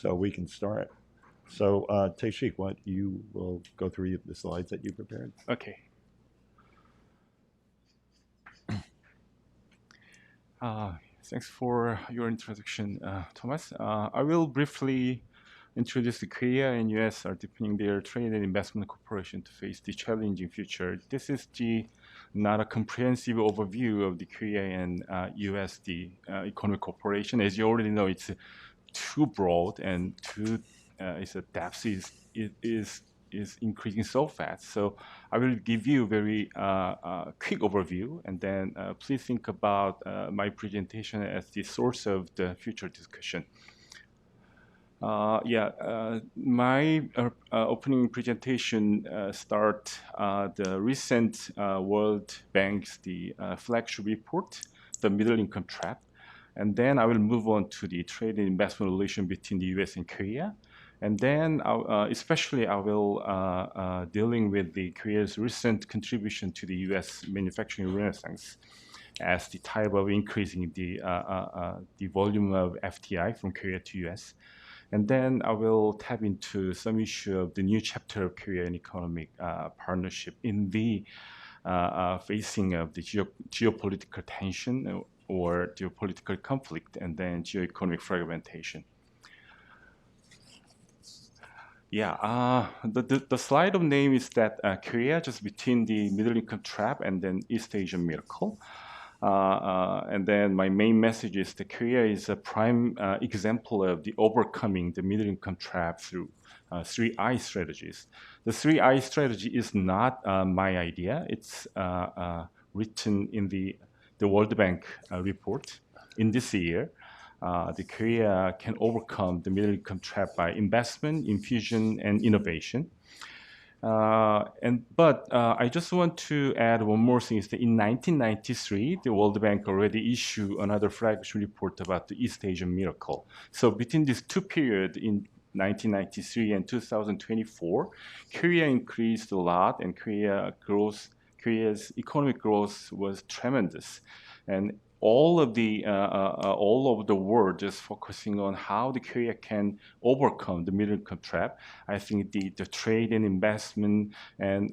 so we can start. So, Tae-Shik, what you will go through the slides that you prepared. Okay. Thanks for your introduction, Thomas. I will briefly introduce the Korea and US are deepening their trade and investment cooperation to face the challenging future. This is not a comprehensive overview of the Korea and US economic cooperation. As you already know, it's too broad and its depth is increasing so fast. So I will give you a very quick overview, and then please think about my presentation as the source of the future discussion. My opening presentation start the recent World Bank's flagship report, the Middle Income Trap, and then I will move on to the trade and investment relation between the U.S. and Korea, and then especially I will dealing with the Korea's recent contribution to the U.S. manufacturing renaissance as the type of increasing the volume of FDI from Korea to U.S. And then I will tap into some issue of the new chapter of Korean economic partnership in the facing of the geopolitical tension or geopolitical conflict, and then geoeconomic fragmentation. The slide of name is that Korea just between the middle income trap and then East Asian miracle. And then my main message is that Korea is a prime example of the overcoming the middle income trap through 3I strategies. The 3I strategy is not my idea. It's written in the World Bank report in this year. The Korea can overcome the middle income trap by investment, infusion, and innovation. But I just want to add one more thing is that in 1993, the World Bank already issued another flagship report about the East Asian miracle. So between these two periods in 1993 and 2024, Korea increased a lot, and Korea's economic growth was tremendous. And all of the world is focusing on how the Korea can overcome the middle income trap. I think the trade and investment and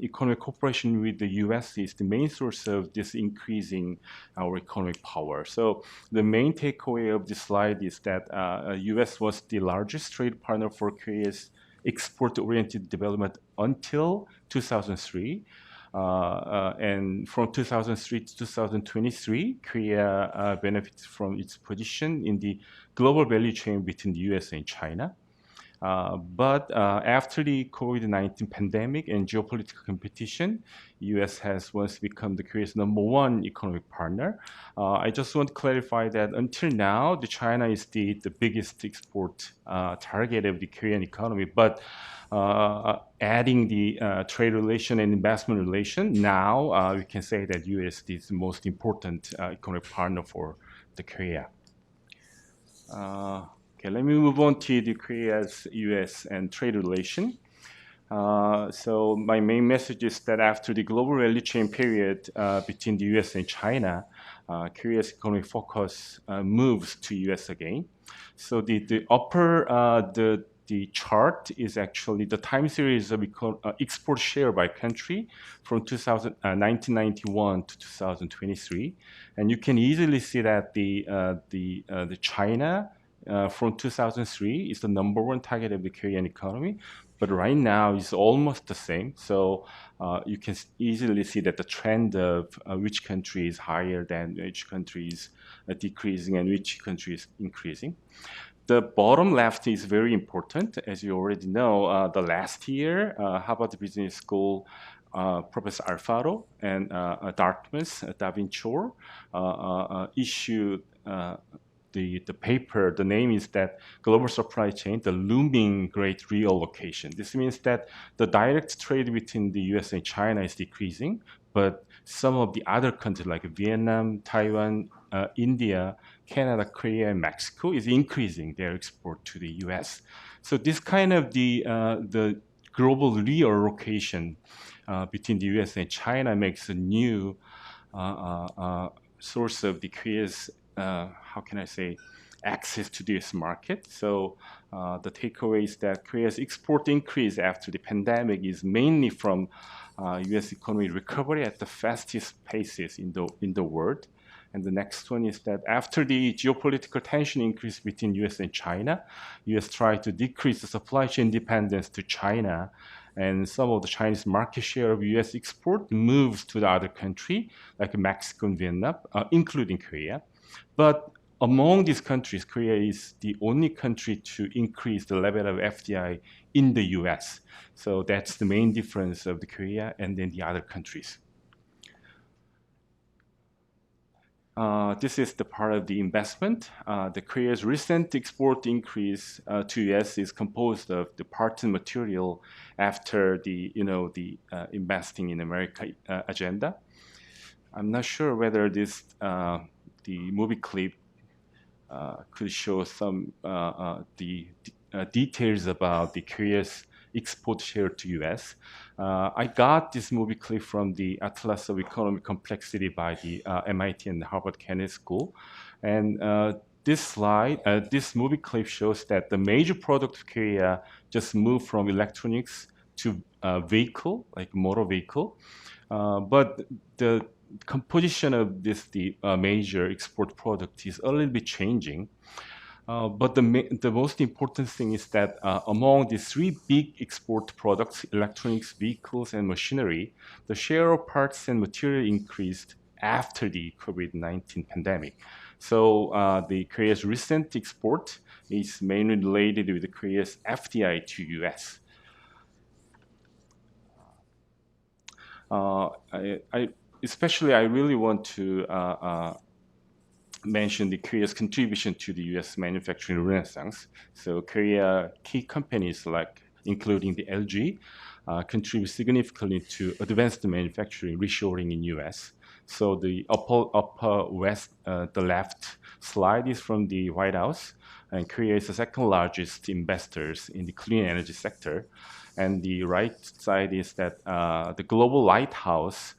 economic cooperation with the U.S. is the main source of this increasing our economic power. So the main takeaway of this slide is that U.S. was the largest trade partner for Korea's export-oriented development until 2003. And from 2003 to 2023, Korea benefits from its position in the global value chain between the US and China. But after the COVID-19 pandemic and geopolitical competition, US has once become the Korea's #1 economic partner. I just want to clarify that until now, China is the biggest export target of the Korean economy. But adding the trade relation and investment relation, now we can say that US is the most important economic partner for the Korea. Okay, let me move on to the Korea's US and trade relation. So my main message is that after the global value chain period between the US and China, Korea's economic focus moves to US again. So the upper the chart is actually the time series of export share by country from 1991 to 2023, and you can easily see that the China from 2003 is the #1 target of the Korean economy, but right now it's almost the same. So you can easily see that the trend of which country is higher than which country is decreasing and which country is increasing. The bottom left is very important. As you already know, the last year, Harvard Business School Professor Alfaro and Dartmouth, Davin Chor, issued the paper. The name is that Global Supply Chain, the Looming Great Reallocation. This means that the direct trade between the US and China is decreasing, but some of the other countries like Vietnam, Taiwan, India, Canada, Korea, and Mexico is increasing their export to the US. So this kind of the global reallocation between the US and China makes a new source of the Korea's how can I say, access to the US market. So the takeaway is that Korea's export increase after the pandemic is mainly from US economy recovery at the fastest paces in the world. And the next one is that after the geopolitical tension increased between US and China, US tried to decrease the supply chain dependence to China, and some of the Chinese market share of US export moves to the other country, like Mexico and Vietnam, including Korea. But among these countries, Korea is the only country to increase the level of FDI in the US. So that's the main difference of the Korea and then the other countries. This is the part of the investment. The Korea's recent export increase to US is composed of the parts and material after the investing in America agenda. I'm not sure whether this the movie clip could show some details about the Korea's export share to US. I got this movie clip from the Atlas of Economic Complexity by the MIT and Harvard Kennedy School. And this movie clip shows that the major product of Korea just moved from electronics to vehicle, like motor vehicle. But the composition of the major export product is a little bit changing. But the most important thing is that among the three big export products, electronics, vehicles, and machinery, the share of parts and material increased after the COVID-19 pandemic. So the Korea's recent export is mainly related with Korea's FDI to US. I really want to mention the Korea's contribution to the U.S. manufacturing renaissance. So Korea key companies including the LG contribute significantly to advanced manufacturing reshoring in U.S. So the upper west, the left slide is from the White House, and Korea is the second largest investors in the clean energy sector. And the right side is that the global lighthouse.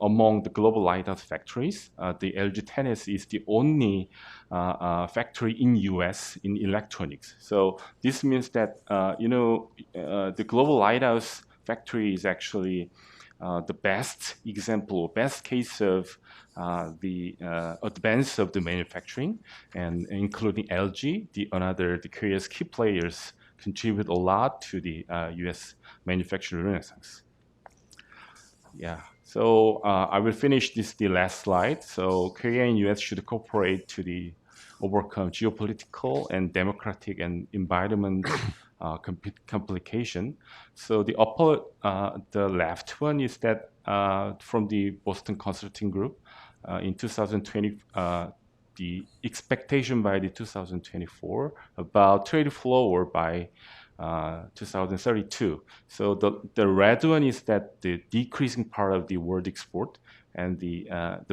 Among the global lighthouse factories, the LG Tennis is the only factory in US in electronics. So this means that the global lighthouse factory is actually the best example, best case of the advance of the manufacturing, and including LG, the Korea's key players contribute a lot to the US manufacturing renaissance. Yeah. So I will finish the last slide. So Korea and US should cooperate to overcome geopolitical and democratic and environment complication. So the left one is that from the Boston Consulting Group in 2020, the expectation by the 2024 about trade flow by 2032. So the red one is that the decreasing part of the world export, and the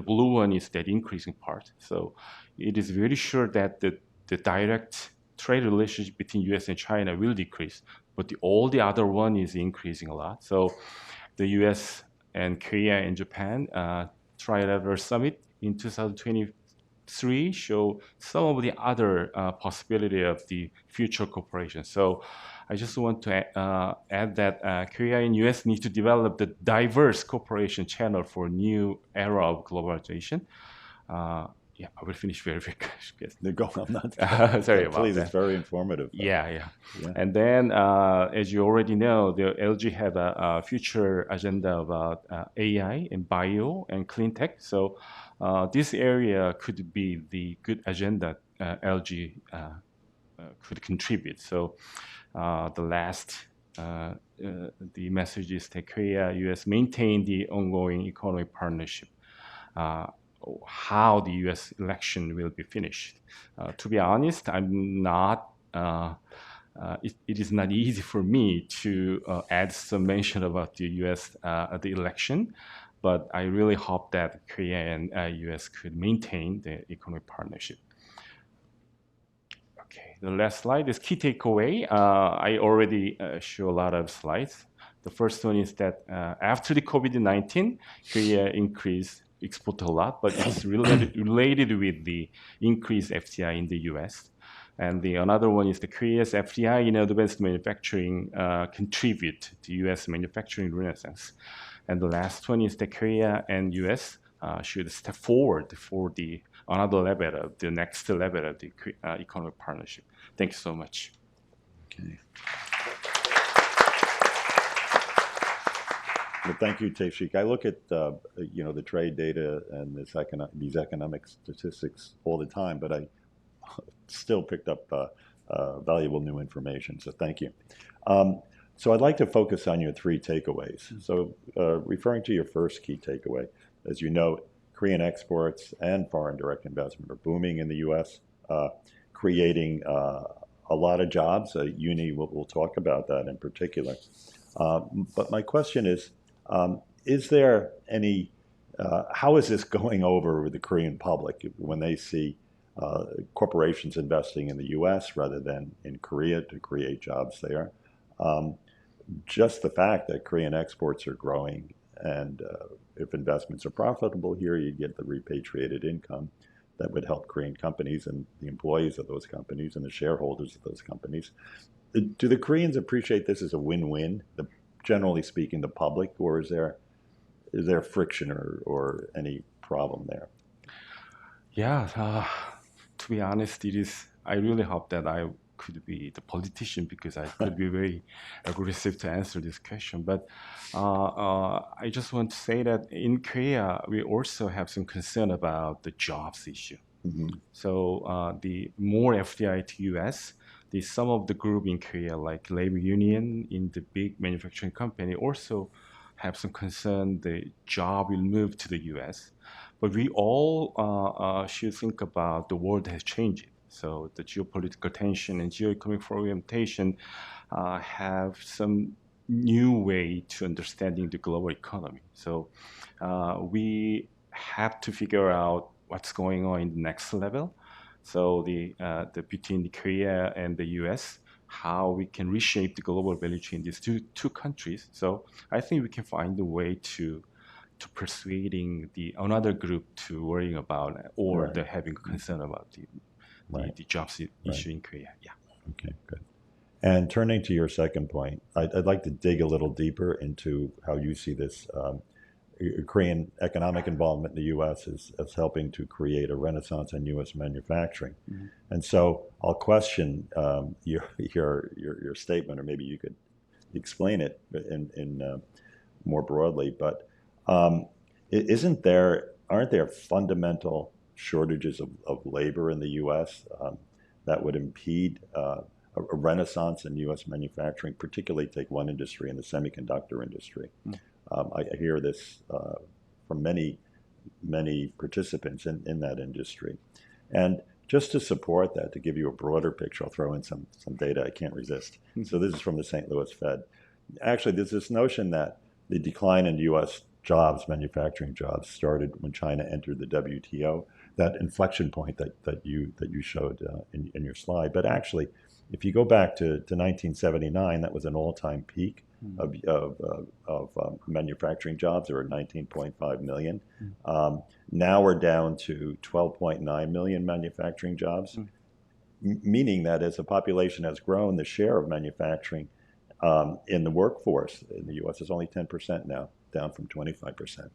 blue one is that increasing part. So it is very sure that the direct trade relationship between US and China will decrease, but all the other one is increasing a lot. So the US and Korea and Japan Trilateral Summit in 2023 show some of the other possibility of the future cooperation. So I just want to add that Korea and US need to develop the diverse cooperation channel for new era of globalization. Yeah, I will finish very quick. No, go on. Sorry about Please, that. it's very informative. Yeah. And then, as you already know, the LG have a future agenda about AI and bio and clean tech. So this area could be the good agenda LG could contribute. So the last the message is that Korea, US maintain the ongoing economic partnership. How the U.S. election will be finished. To be honest, I'm not. It is not easy for me to add some mention about the U.S. The election, but I really hope that Korea and U.S. could maintain the economic partnership. Okay, the last slide is key takeaway. I already show a lot of slides. The first one is that after the COVID-19, Korea increased export a lot, but it's related with the increased FDI in the US. And another one is the Korea's FDI in advanced manufacturing contribute to US manufacturing renaissance. And the last one is that Korea and US should step forward for the next level of the economic partnership. Thank you so much. Okay. Well, thank you, Tae-Sik. I look at the trade data and these economic statistics all the time, but I still picked up valuable new information. So thank you. So I'd like to focus on your 3 takeaways. So referring to your first key takeaway, as you know, Korean exports and foreign direct investment are booming in the U.S., creating a lot of jobs. Uni will talk about that in particular. But my question is there any, how is this going over with the Korean public when they see corporations investing in the U.S. rather than in Korea to create jobs there? Just the fact that Korean exports are growing, and if investments are profitable here, you get the repatriated income that would help Korean companies and the employees of those companies and the shareholders of those companies. Do the Koreans appreciate this as a win-win, generally speaking, the public, or is there friction or any problem there? Yeah, to be honest, I really hope that I could be the politician, because I could be very aggressive to answer this question. But I just want to say that in Korea, we also have some concern about the jobs issue. Mm-hmm. So the more FDI to US, some of the group in Korea, like labor union in the big manufacturing company, also have some concern the job will move to the US. But we all should think about the world has changed. So the geopolitical tension and geoeconomic orientation have some new way to understanding the global economy. So we have to figure out what's going on in the next level. So between Korea and the US, how we can reshape the global value chain in these two countries. So I think we can find a way to persuading another group to worrying about or right. Having concern about the jobs issue in Korea. Yeah. Okay, good. And turning to your second point, I'd like to dig a little deeper into how you see this Korean economic involvement in the U.S. as helping to create a renaissance in U.S. manufacturing. Mm-hmm. And so I'll question your statement, or maybe you could explain it in more broadly. But aren't there fundamental shortages of labor in the U.S. That would impede a renaissance in U.S. manufacturing, particularly take one industry in the semiconductor industry? Mm. I hear this from many participants in that industry. And just to support that, to give you a broader picture, I'll throw in some data I can't resist. Mm-hmm. So this is from the St. Louis Fed. Actually, there's this notion that the decline in U.S. jobs, manufacturing jobs, started when China entered the WTO. That inflection point that you showed in your slide. But actually, if you go back to 1979, that was an all-time peak of manufacturing jobs. There were 19.5 million. Now we're down to 12.9 million manufacturing jobs, meaning that as the population has grown, the share of manufacturing in the workforce in the U.S. is only 10% now, down from 25%.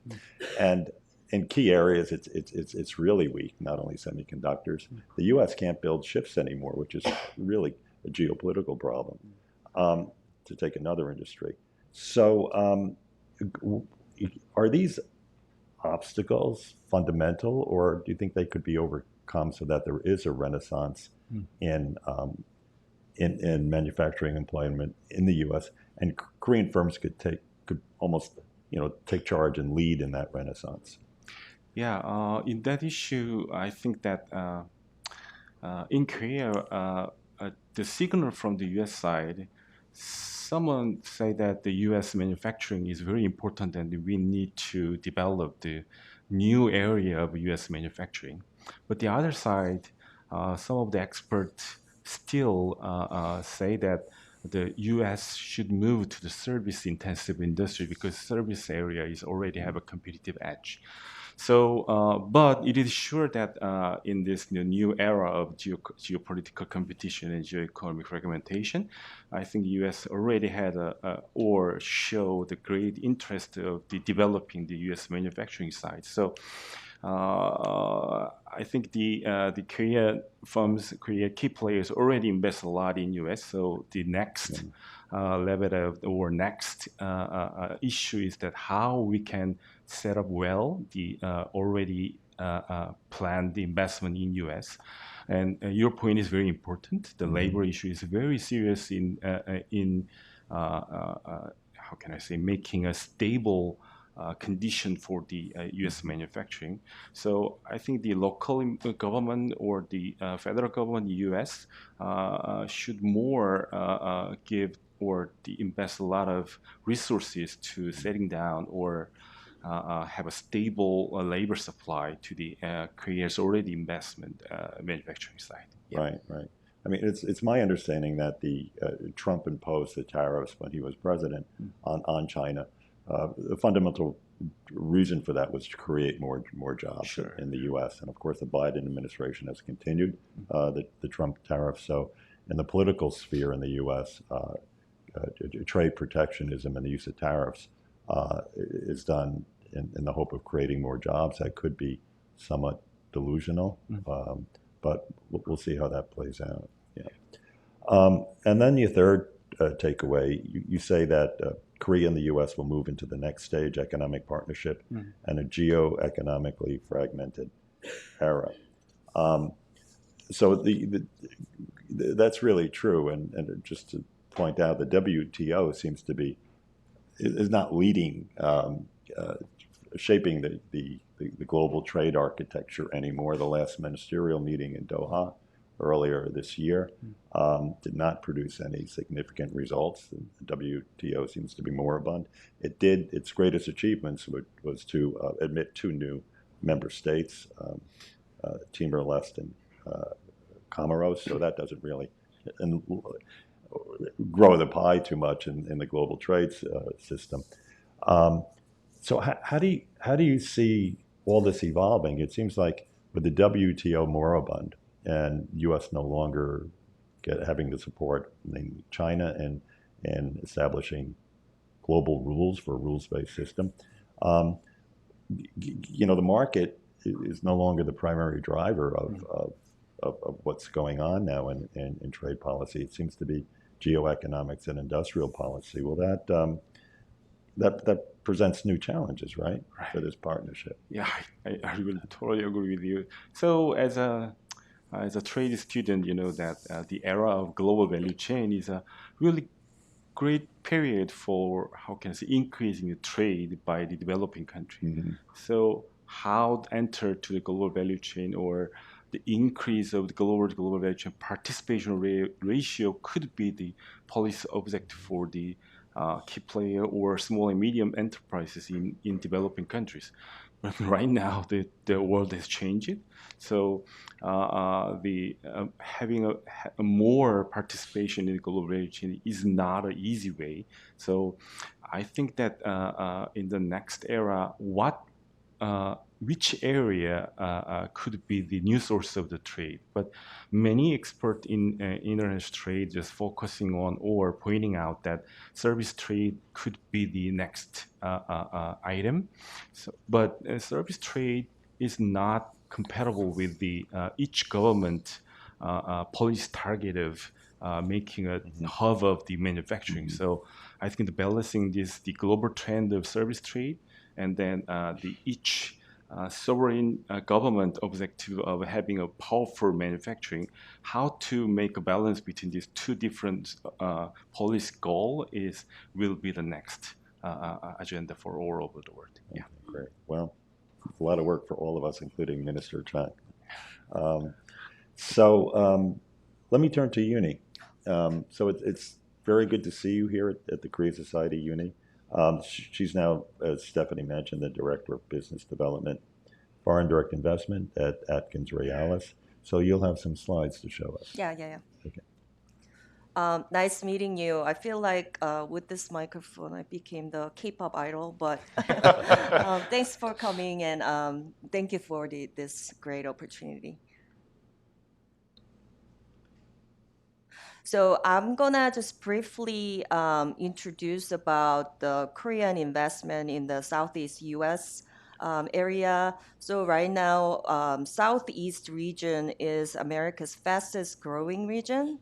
And in key areas, it's really weak, not only semiconductors. The U.S. can't build ships anymore, which is really a geopolitical problem, to take another industry. So are these obstacles fundamental, or do you think they could be overcome so that there is a renaissance in manufacturing employment in the U.S. and Korean firms could almost take charge and lead in that renaissance? Yeah, in that issue, I think that in Korea, the signal from the U.S. side, someone say that the U.S. manufacturing is very important and we need to develop the new area of U.S. manufacturing. But the other side, some of the experts still say that the U.S. should move to the service-intensive industry because service area is already have a competitive edge. So, but it is sure that in this new era of geopolitical competition and geoeconomic fragmentation, I think the U.S. already had or showed a great interest of developing the U.S. manufacturing side. So, I think the Korea firms, Korea key players already invest a lot in U.S. So the next level of or next issue is that how we can set up well the already planned investment in U.S. And your point is very important. The labor issue is very serious in how can I say, making a stable condition for the U.S. manufacturing. So I think the local government or the federal government, U.S., should more give or invest a lot of resources to setting down or have a stable labor supply to the Korea's already investment manufacturing side. Yeah. Right. I mean, it's my understanding that the Trump imposed the tariffs when he was president on China. The fundamental reason for that was to create more jobs in the U.S. And of course, the Biden administration has continued the Trump tariffs. So, in the political sphere in the U.S., trade protectionism and the use of tariffs is done in the hope of creating more jobs. That could be somewhat delusional, but we'll see how that plays out. Yeah. And then your third takeaway, you say that Korea and the U.S. will move into the next stage, economic partnership, and a geo-economically fragmented era. So that's really true. And just to point out, the WTO seems to be is not leading, shaping the global trade architecture anymore. The last ministerial meeting in Doha earlier this year did not produce any significant results. The WTO seems to be moribund. It did its greatest achievements was to admit 2 new member states, Timor-Leste and Comoros. So that doesn't really grow the pie too much in the global trade system. So how do you see all this evolving? It seems like with the WTO moribund and U.S. no longer having the support in China and establishing global rules for a rules-based system, the market is no longer the primary driver of what's going on now in trade policy. It seems to be geoeconomics and industrial policy. Well, that presents new challenges, right, for this partnership. Yeah, I will totally agree with you. So as a trade student, you know that the era of global value chain is a really great period for, how can I say, increasing the trade by the developing country. So how to enter to the global value chain or the increase of the global value chain participation ratio could be the policy objective for the key player or small and medium enterprises in developing countries. But right now, the world has changed. So having a more participation in the global value chain is not an easy way. So I think that in the next era, which area could be the new source of the trade. But many experts in international trade just focusing on or pointing out that service trade could be the next item. So, but service trade is not compatible with the each government policy target of making a hub of the manufacturing. So I think the balancing the global trend of service trade and then each sovereign government objective of having a powerful manufacturing, how to make a balance between these 2 different policy goals will be the next agenda for all over the world. Yeah. Great. Well, a lot of work for all of us, including Minister Cheong. Let me turn to Uni. So it's very good to see you here at the Korea Society Uni. She's now, as Stephanie mentioned, the Director of Business Development, Foreign Direct Investment at Atkins Realis. So you'll have some slides to show us. Yeah. Okay. Nice meeting you. I feel like with this microphone, I became the K-pop idol, but thanks for coming and thank you for this great opportunity. So I'm gonna just briefly introduce about the Korean investment in the Southeast U.S. Area. So right now, Southeast region is America's fastest growing region.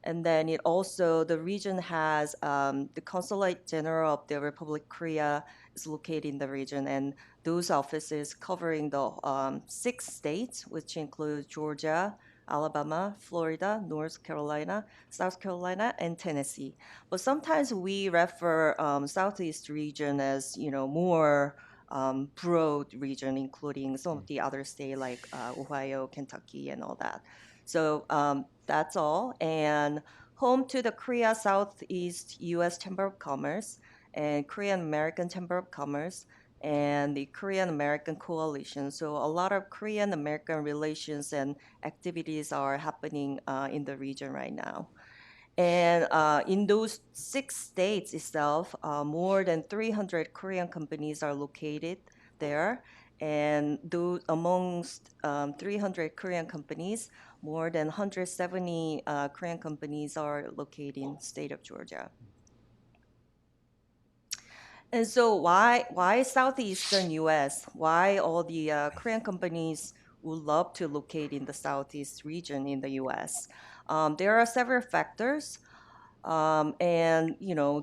And then it also, the region has the Consulate General of the Republic of Korea is located in the region. And those offices covering the 6 states, which include Georgia, Alabama, Florida, North Carolina, South Carolina, and Tennessee. But sometimes we refer Southeast region as more broad region, including some of the other states like Ohio, Kentucky, and all that. So that's all. And home to the Korea Southeast U.S. Chamber of Commerce and Korean American Chamber of Commerce and the Korean American Coalition. So a lot of Korean American relations and activities are happening in the region right now. And in those 6 states itself, more than 300 Korean companies are located there. And those, amongst 300 Korean companies, more than 170 Korean companies are located in state of Georgia. And so why southeastern U.S.? Why all the Korean companies would love to locate in the southeast region in the U.S.? There are several factors. And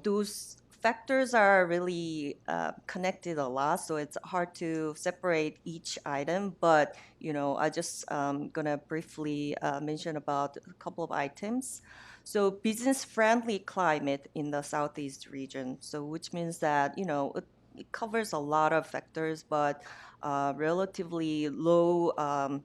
those factors are really connected a lot, so it's hard to separate each item. But I just gonna briefly mention about a couple of items. So business-friendly climate in the southeast region. So which means that it covers a lot of factors, but relatively low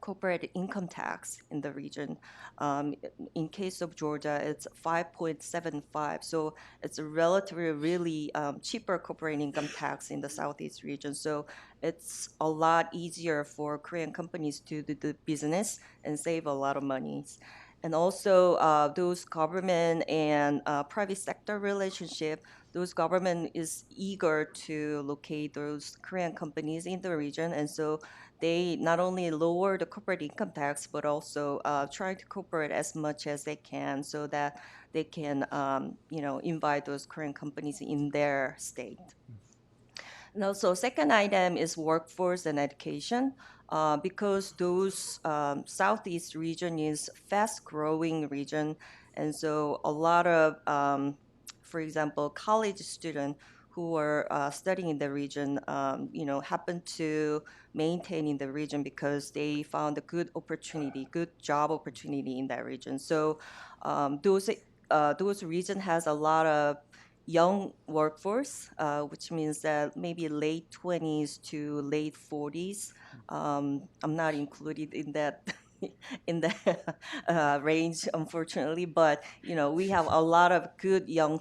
corporate income tax in the region. Um, in case of Georgia, it's 5.75. So it's a relatively really cheaper corporate income tax in the Southeast region. So it's a lot easier for Korean companies to do the business and save a lot of money. And also those government and private sector relationship, those government is eager to locate those Korean companies in the region. And so they not only lower the corporate income tax, but also try to cooperate as much as they can so that they can, invite those Korean companies in their state. And also, second item is workforce and education, because those southeast region is fast-growing region, and so a lot of, for example, college students who are studying in the region, happen to maintain in the region because they found a good opportunity, good job opportunity in that region. So those region has a lot of young workforce, which means that maybe late 20s to late 40s. I'm not included in that in that range, unfortunately, but we have a lot of good young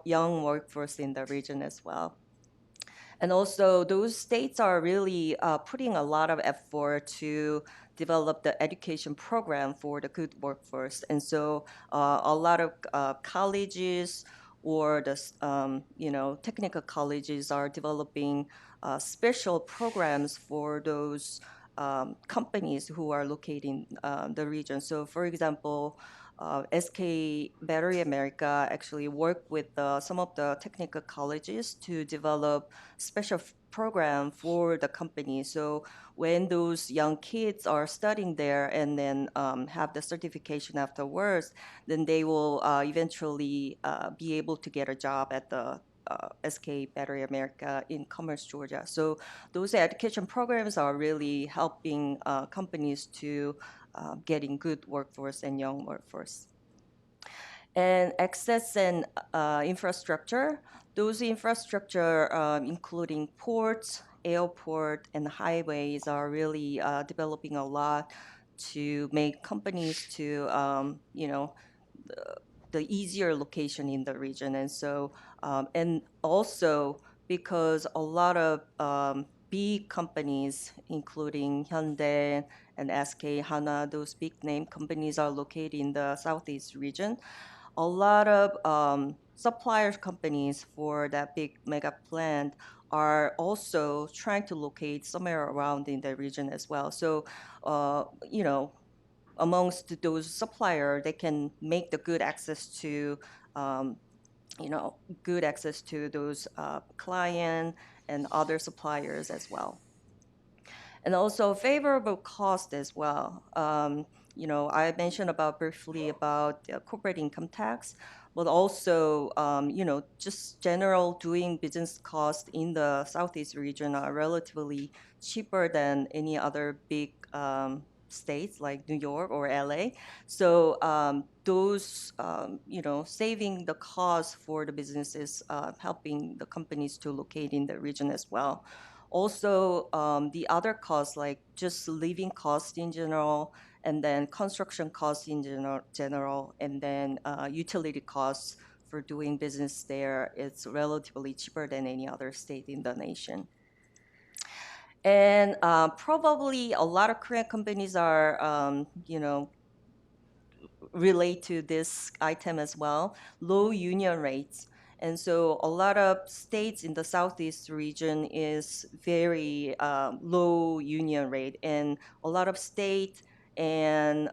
workforce in the region as well. And also, those states are really putting a lot of effort to develop the education program for the good workforce. And so, a lot of colleges or the technical colleges are developing special programs for those companies who are located in the region. So, for example, SK Battery America actually worked with some of the technical colleges to develop special program for the company. So when those young kids are studying there and then have the certification afterwards, then they will eventually be able to get a job at the SK Battery America in Commerce, Georgia. So those education programs are really helping companies to getting good workforce and young workforce. And access and infrastructure. Those infrastructure, including ports, airport, and highways, are really developing a lot to make companies to, the easier location in the region. And so, and also because a lot of big companies, including Hyundai and SK Hana, those big name companies are located in the Southeast region. A lot of suppliers companies for that big mega plant are also trying to locate somewhere around in the region as well. So, you know, amongst those suppliers, they can make the good access to, um, good access to those client and other suppliers as well. And also favorable cost as well. I mentioned about briefly about corporate income tax, but also, just general doing business cost in the Southeast region are relatively cheaper than any other big states like New York or LA. So those, saving the cost for the businesses, helping the companies to locate in the region as well. Also, the other costs like just living costs in general, and then construction costs in general, and then utility costs for doing business there, it's relatively cheaper than any other state in the nation. And probably a lot of Korean companies are, relate to this item as well, low union rates. And so a lot of states in the Southeast region is very low union rate, and a lot of state and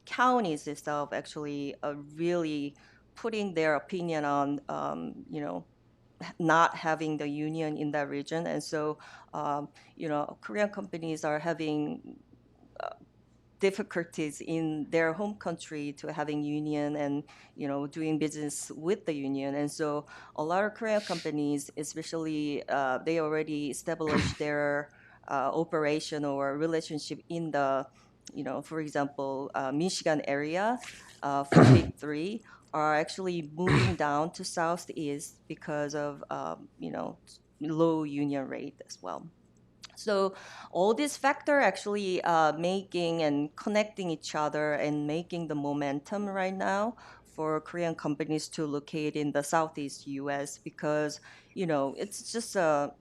counties itself actually are really putting their opinion on, not having the union in that region. And so, Korean companies are having difficulties in their home country to having union and doing business with the union. And so a lot of Korean companies, especially they already established their operation or relationship in the for example Michigan area for big three are actually moving down to southeast because of low union rate as well. So all these factor actually making and connecting each other and making the momentum right now for Korean companies to locate in the Southeast U.S. because it's just the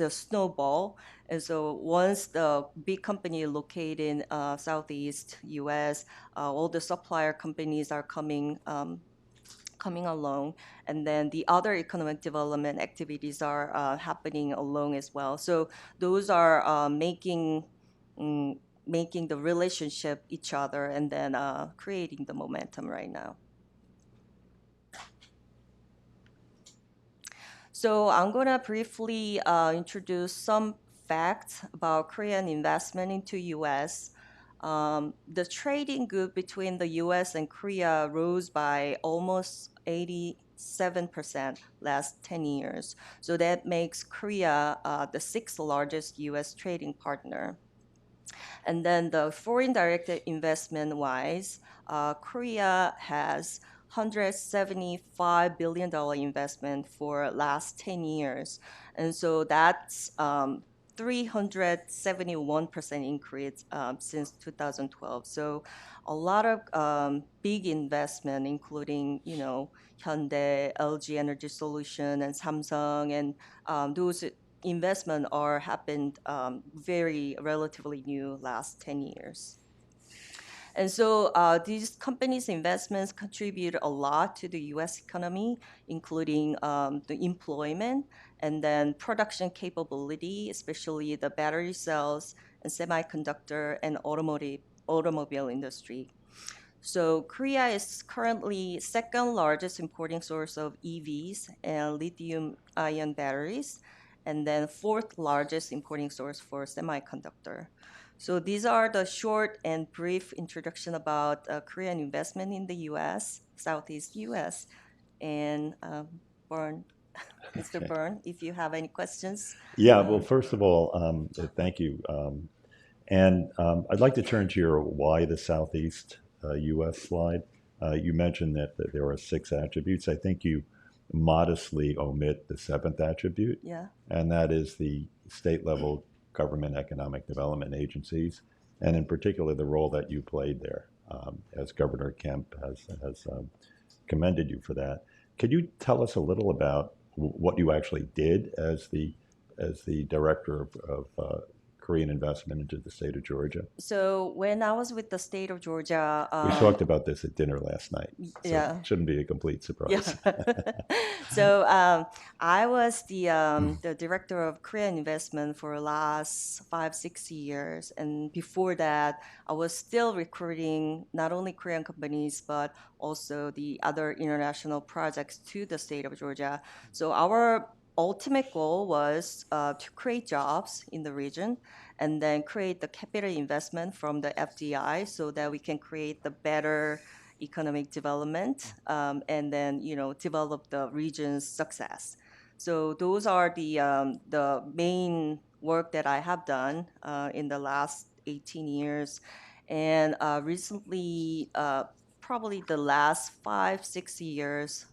snowball. And so once the big company located in Southeast U.S., all the supplier companies are coming along, and then the other economic development activities are happening along as well. So those are making the relationship each other, and then creating the momentum right now. So I'm gonna briefly introduce some facts about Korean investment into U.S. The trading group between the U.S. and Korea rose by almost 87% last 10 years. So that makes Korea the sixth largest U.S. trading partner. And then the foreign direct investment wise, Korea has $175 billion investment for last 10 years. And so that's 371% increase since 2012. So a lot of big investment, including, Hyundai, LG Energy Solution, and Samsung, and those investment are happened very relatively new last 10 years. And so these companies' investments contribute a lot to the U.S. economy, including the employment and then production capability, especially the battery cells and semiconductor and automobile industry. So Korea is currently second largest importing source of EVs and lithium-ion batteries, and then fourth largest importing source for semiconductor. So these are the short and brief introduction about Korean investment in the U.S., Southeast U.S. And Byrne, Mr. Okay. Byrne, if you have any questions. Yeah, well, first of all, thank you. And I'd like to turn to your why the Southeast U.S. slide. You mentioned that there are 6 attributes. I think you modestly omit the 7th attribute, Yeah. and that is the state level government economic development agencies, and in particular the role that you played there, as Governor Kemp has commended you for that. Could you tell us a little about what you actually did as the as the director of Korean investment into the state of Georgia? So when I was with the state of Georgia, We talked about this at dinner last night, so yeah. it shouldn't be a complete surprise. Yeah. So I was the director of Korean investment for the last 5, 6 years, and before that, I was still recruiting not only Korean companies but also the other international projects to the state of Georgia. So our ultimate goal was to create jobs in the region and then create the capital investment from the FDI so that we can create the better economic development, and then develop the region's success. So those are the main work that I have done in the last 18 years, and recently, probably the last 5, 6 years,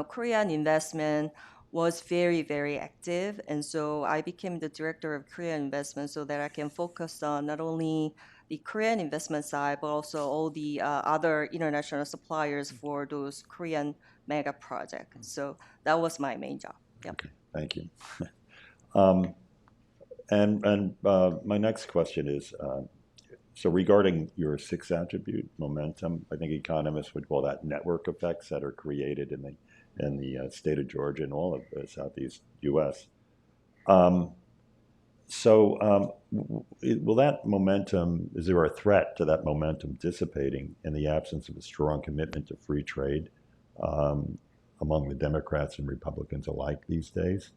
Korean investment was very, very active. And so I became the director of Korean investment so that I can focus on not only the Korean investment side, but also all the other international suppliers for those Korean mega projects. So that was my main job. Yep. Okay, thank you. And my next question is, so regarding your sixth attribute, momentum, I think economists would call that network effects that are created in the state of Georgia and all of the southeast U.S. Will that momentum, is there a threat to that momentum dissipating in the absence of a strong commitment to free trade among the Democrats and Republicans alike these days?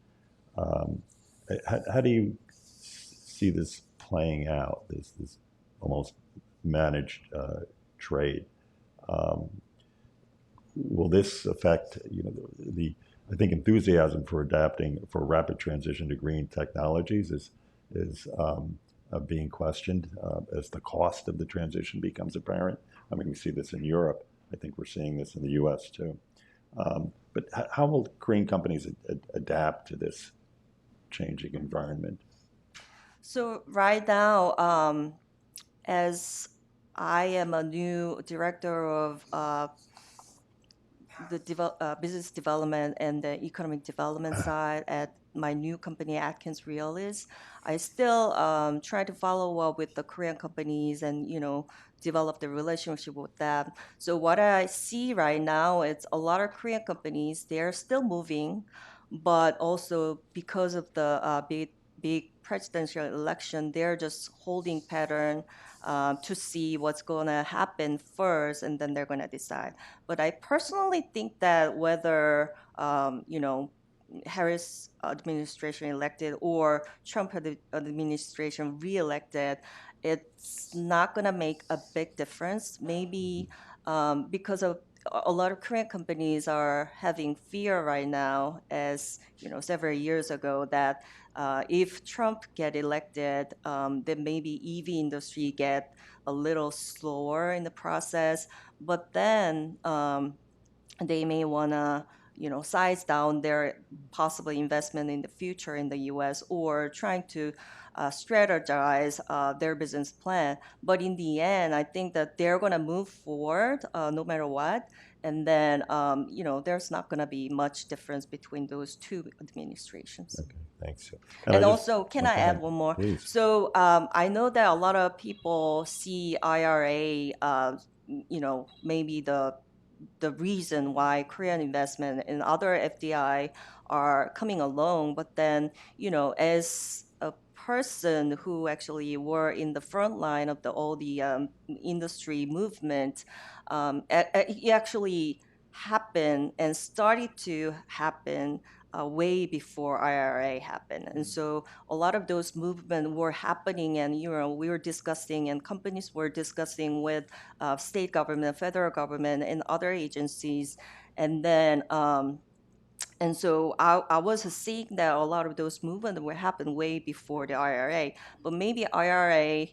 How do you see this playing out, this almost managed trade? Will this affect, the I think enthusiasm for adapting for rapid transition to green technologies is being questioned as the cost of the transition becomes apparent. I mean, we see this in Europe. I think we're seeing this in the U.S. too. But how will Korean companies adapt to this changing environment? So right now, as I am a new director of the business development and the economic development side at my new company, Atkins Realis, I still try to follow up with the Korean companies and develop the relationship with them. So what I see right now, it's a lot of Korean companies. They are still moving, but also because of the big presidential election, they're just holding pattern to see what's going to happen first, and then they're going to decide. But I personally think that whether Harris administration elected or Trump administration reelected, it's not going to make a big difference. Maybe because of a lot of Korean companies are having fear right now, as several years ago, that if Trump get elected, then maybe EV industry get a little slower in the process. But then they may wanna size down their possible investment in the future in the U.S. or trying to strategize their business plan. But in the end, I think that they're gonna move forward no matter what. And then there's not gonna be much difference between those two administrations. Okay, thanks. And also, can I add one more? Please. So I know that a lot of people see IRA, maybe the reason why Korean investment and other FDI are coming along. But then, as a person who actually were in the front line of all the industry movement, it actually happened and started to happen way before IRA happened. And so a lot of those movements were happening, and we were discussing, and companies were discussing with state government, federal government, and other agencies. And then and so I was seeing that a lot of those movements were happening way before the IRA. But maybe IRA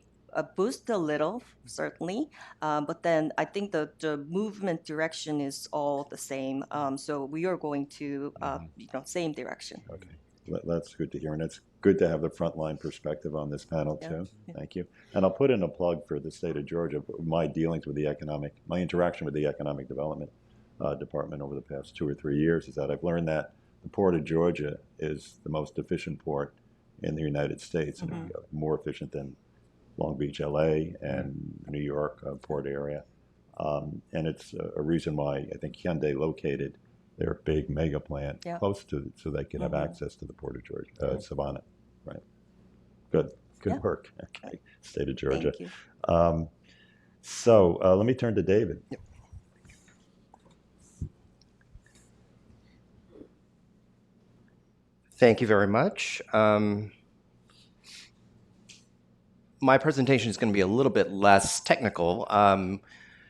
boost a little, certainly. But then I think the movement direction is all the same. So we are going to, same direction. Okay, that's good to hear. And it's good to have the frontline perspective on this panel too. Yeah. Thank you. And I'll put in a plug for the state of Georgia. My dealings with my interaction with the economic development department over the past 2 or 3 years is that I've learned that the port of Georgia is the most efficient port in the United States, Mm-hmm. and more efficient than Long Beach, LA, and New York port area. And it's a reason why I think Hyundai located their big mega plant Yeah. close to, so they can have Mm-hmm. access to the port of Georgia, Savannah. Right. Good Yeah. work. Okay. State of Georgia. Thank you. So let me turn to David. Yep. Thank you very much. My presentation is going to be a little bit less technical,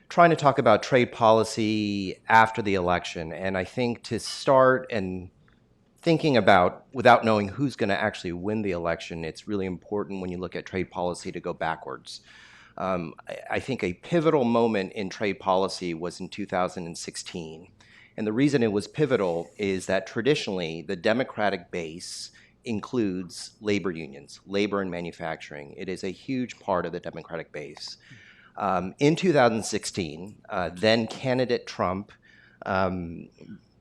trying to talk about trade policy after the election. And I think to start and thinking about, without knowing who's going to actually win the election, it's really important when you look at trade policy to go backwards. I think a pivotal moment in trade policy was in 2016. And the reason it was pivotal is that traditionally the Democratic base includes labor unions, labor and manufacturing. It is a huge part of the Democratic base. In 2016, then candidate Trump,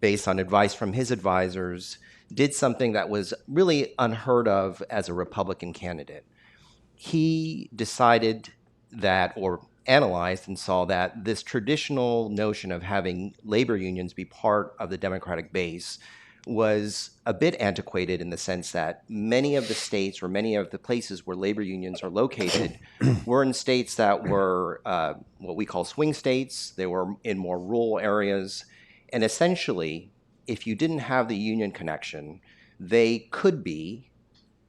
based on advice from his advisors, did something that was really unheard of as a Republican candidate. He decided that, or analyzed and saw that this traditional notion of having labor unions be part of the Democratic base was a bit antiquated in the sense that many of the states or many of the places where labor unions are located were in states that were what we call swing states. They were in more rural areas. And essentially, if you didn't have the union connection, they could be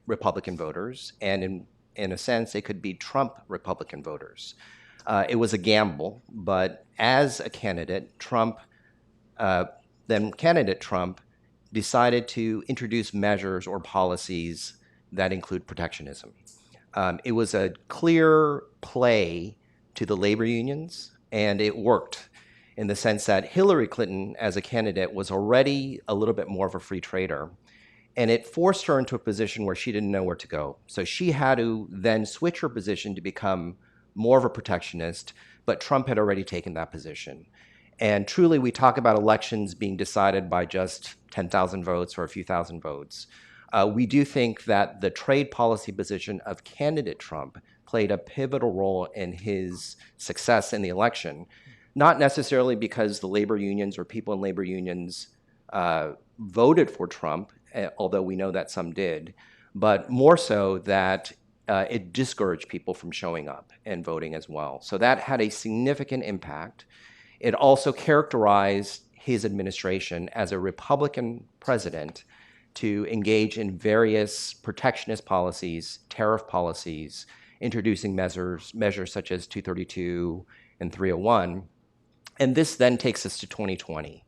Republican voters, and in a sense, they could be Trump Republican voters. It was a gamble, but as a candidate, then candidate Trump decided to introduce measures or policies that include protectionism. It was a clear play to the labor unions, and it worked in the sense that Hillary Clinton, as a candidate, was already a little bit more of a free trader, and it forced her into a position where she didn't know where to go. So she had to then switch her position to become more of a protectionist, but Trump had already taken that position. And truly, we talk about elections being decided by just 10,000 votes or a few thousand votes. We do think that the trade policy position of candidate Trump played a pivotal role in his success in the election, not necessarily because the labor unions or people in labor unions voted for Trump, although we know that some did, but more so that it discouraged people from showing up and voting as well. So that had a significant impact. It also characterized his administration as a Republican president to engage in various protectionist policies, tariff policies, introducing measures such as 232 and 301. And this then takes us to 2020.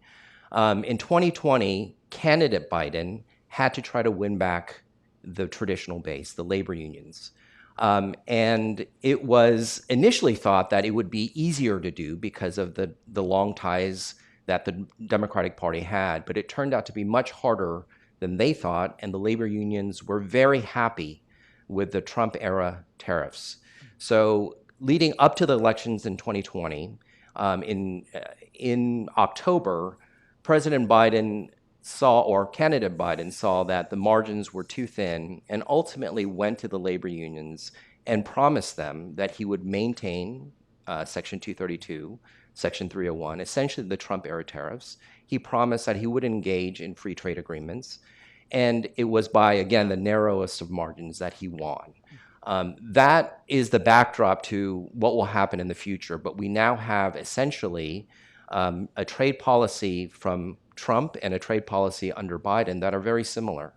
In 2020, candidate Biden had to try to win back the traditional base, the labor unions. And it was initially thought that it would be easier to do because of the long ties that the Democratic Party had, but it turned out to be much harder than they thought, and the labor unions were very happy with the Trump-era tariffs. So leading up to the elections in 2020, in October, President Biden saw, or candidate Biden saw, that the margins were too thin and ultimately went to the labor unions and promised them that he would maintain Section 232, Section 301, essentially the Trump-era tariffs. He promised that he would engage in free trade agreements, and it was by, again, the narrowest of margins that he won. That is the backdrop to what will happen in the future, but we now have essentially a trade policy from Trump and a trade policy under Biden that are very similar.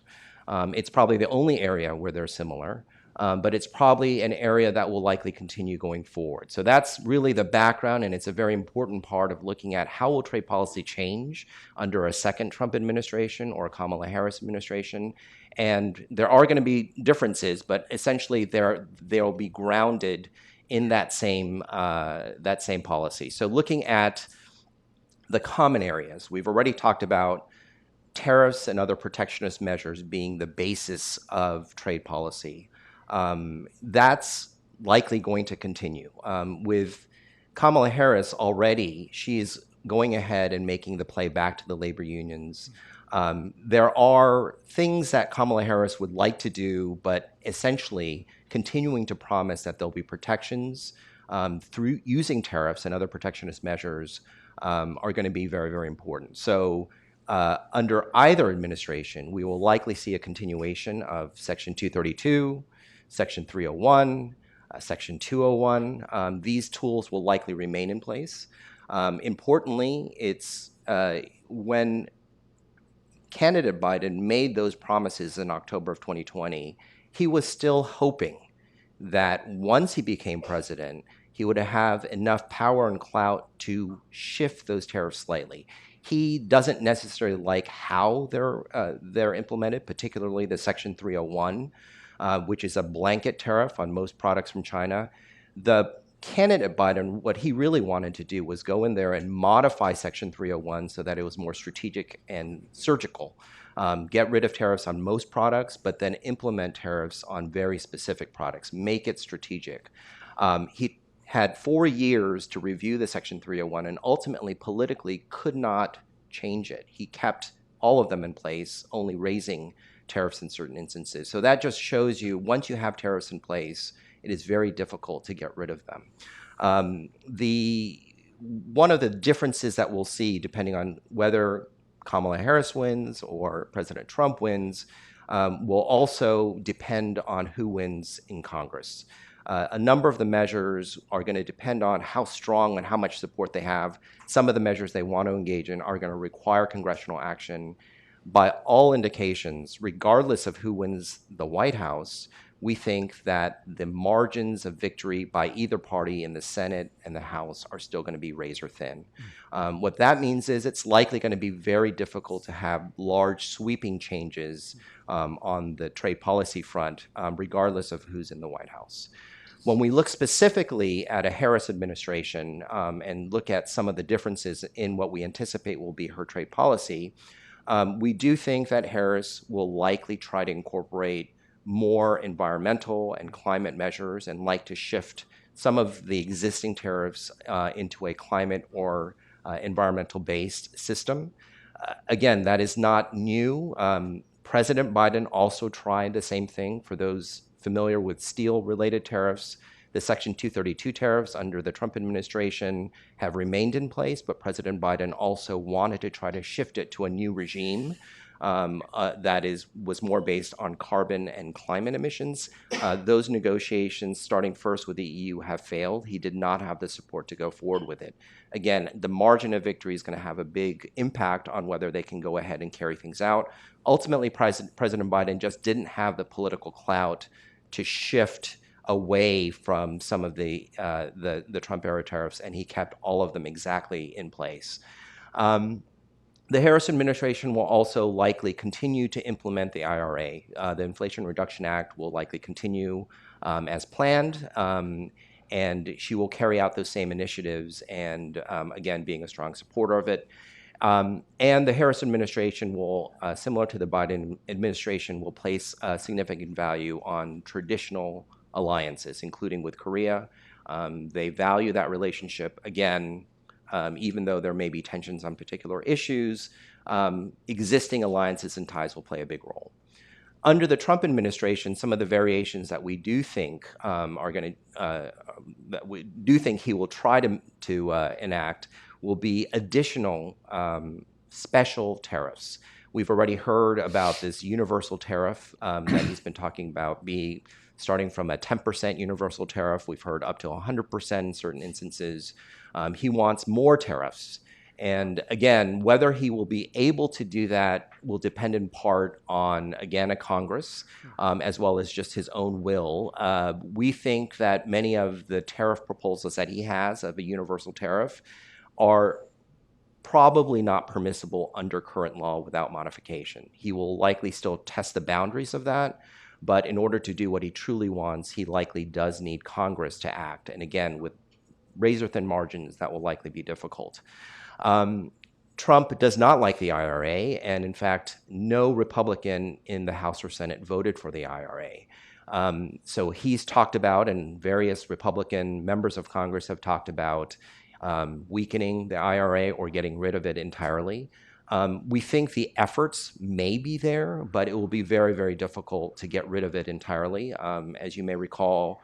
It's probably the only area where they're similar, but it's probably an area that will likely continue going forward. So that's really the background, and it's a very important part of looking at how will trade policy change under a second Trump administration or a Kamala Harris administration. And there are going to be differences, but essentially they'll be grounded in that same policy. So looking at the common areas, we've already talked about tariffs and other protectionist measures being the basis of trade policy. That's likely going to continue. With Kamala Harris already, she's going ahead and making the play back to the labor unions. There are things that Kamala Harris would like to do, but essentially continuing to promise that there'll be protections through using tariffs and other protectionist measures are going to be very, very important. So under either administration, we will likely see a continuation of Section 232, Section 301, Section 201. These tools will likely remain in place. Importantly, it's when candidate Biden made those promises in October of 2020, he was still hoping that once he became president, he would have enough power and clout to shift those tariffs slightly. He doesn't necessarily like how they're implemented, particularly the Section 301, which is a blanket tariff on most products from China. The candidate Biden, what he really wanted to do was go in there and modify Section 301 so that it was more strategic and surgical. Get rid of tariffs on most products, but then implement tariffs on very specific products. Make it strategic. He had 4 years to review the Section 301 and ultimately politically could not change it. He kept all of them in place, only raising tariffs in certain instances. So that just shows you, once you have tariffs in place, it is very difficult to get rid of them. One of the differences that we'll see, depending on whether Kamala Harris wins or President Trump wins, will also depend on who wins in Congress. A number of the measures are going to depend on how strong and how much support they have. Some of the measures they want to engage in are going to require congressional action. By all indications, regardless of who wins the White House, we think that the margins of victory by either party in the Senate and the House are still going to be razor thin. What that means is it's likely going to be very difficult to have large sweeping changes on the trade policy front, regardless of who's in the White House. When we look specifically at a Harris administration and look at some of the differences in what we anticipate will be her trade policy, we do think that Harris will likely try to incorporate more environmental and climate measures and like to shift some of the existing tariffs into a climate or environmental-based system. Again, that is not new. President Biden also tried the same thing. For those familiar with steel-related tariffs, the Section 232 tariffs under the Trump administration have remained in place, but President Biden also wanted to try to shift it to a new regime that was more based on carbon and climate emissions. Those negotiations, starting first with the EU, have failed. He did not have the support to go forward with it. Again, the margin of victory is going to have a big impact on whether they can go ahead and carry things out. Ultimately, President Biden just didn't have the political clout to shift away from some of the Trump-era tariffs, and he kept all of them exactly in place. The Harris administration will also likely continue to implement the IRA. The Inflation Reduction Act will likely continue as planned, and she will carry out those same initiatives and, again, being a strong supporter of it. And the Harris administration will, similar to the Biden administration, will place significant value on traditional alliances, including with Korea. They value that relationship. Again, even though there may be tensions on particular issues, existing alliances and ties will play a big role. Under the Trump administration, some of the variations that we do think that we do think he will try to enact will be additional special tariffs. We've already heard about this universal tariff that he's been talking about, starting from a 10% universal tariff. We've heard up to 100% in certain instances. He wants more tariffs. And again, whether he will be able to do that will depend in part on, again, a Congress, as well as just his own will. We think that many of the tariff proposals that he has of a universal tariff are probably not permissible under current law without modification. He will likely still test the boundaries of that, but in order to do what he truly wants, he likely does need Congress to act. And again, with razor-thin margins, that will likely be difficult. Trump does not like the IRA, and in fact, no Republican in the House or Senate voted for the IRA. So he's talked about, and various Republican members of Congress have talked about, weakening the IRA or getting rid of it entirely. We think the efforts may be there, but it will be very, very difficult to get rid of it entirely. As you may recall,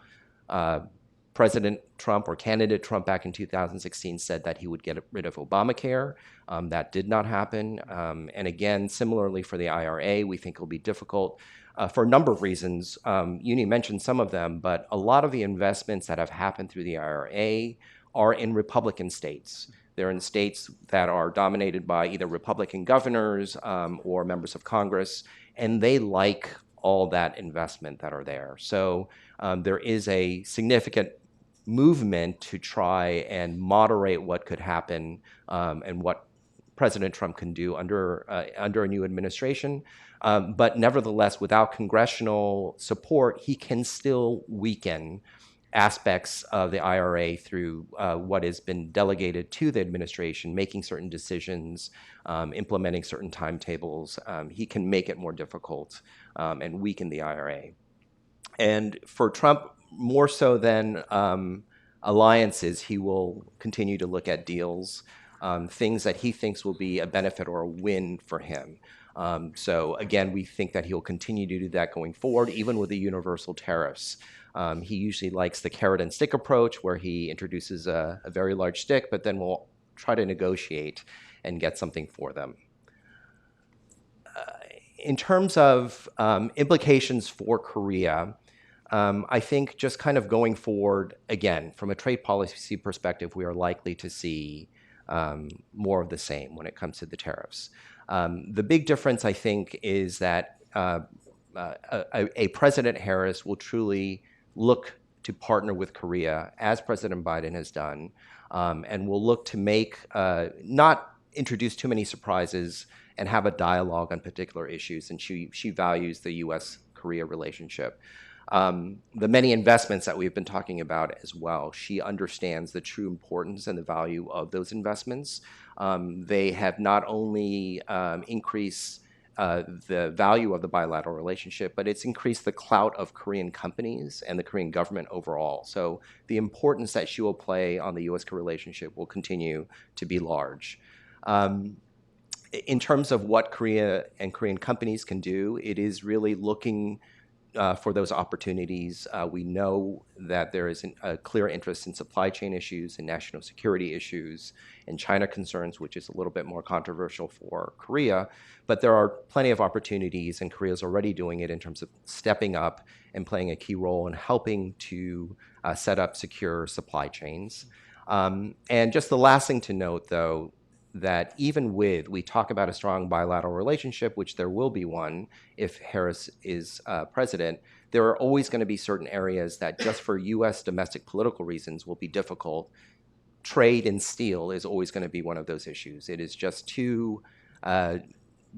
President Trump or candidate Trump back in 2016 said that he would get rid of Obamacare. That did not happen. And again, similarly for the IRA, we think it will be difficult for a number of reasons. Uni mentioned some of them, but a lot of the investments that have happened through the IRA are in Republican states. They're in states that are dominated by either Republican governors or members of Congress, and they like all that investment that are there. So there is a significant movement to try and moderate what could happen and what President Trump can do under a new administration. But nevertheless, without congressional support, he can still weaken aspects of the IRA through what has been delegated to the administration, making certain decisions, implementing certain timetables. He can make it more difficult and weaken the IRA. And for Trump, more so than alliances, he will continue to look at deals, things that he thinks will be a benefit or a win for him. So again, we think that he'll continue to do that going forward, even with the universal tariffs. He usually likes the carrot and stick approach, where he introduces a very large stick, but then will try to negotiate and get something for them. In terms of implications for Korea, I think just kind of going forward, again, from a trade policy perspective, we are likely to see more of the same when it comes to the tariffs. The big difference, I think, is that a President Harris will truly look to partner with Korea, as President Biden has done, and will look to make, not introduce too many surprises and have a dialogue on particular issues. And she values the U.S.-Korea relationship. The many investments that we've been talking about as well, she understands the true importance and the value of those investments. They have not only increased the value of the bilateral relationship, but it's increased the clout of Korean companies and the Korean government overall. So the importance that she will play on the U.S.-Korea relationship will continue to be large. In terms of what Korea and Korean companies can do, it is really looking for those opportunities. We know that there is a clear interest in supply chain issues and national security issues and China concerns, which is a little bit more controversial for Korea. But there are plenty of opportunities, and Korea is already doing it in terms of stepping up and playing a key role in helping to set up secure supply chains. And just the last thing to note, though, that even with, we talk about a strong bilateral relationship, which there will be one if Harris is president, there are always going to be certain areas that just for U.S. domestic political reasons will be difficult. Trade in steel is always going to be one of those issues. It is just too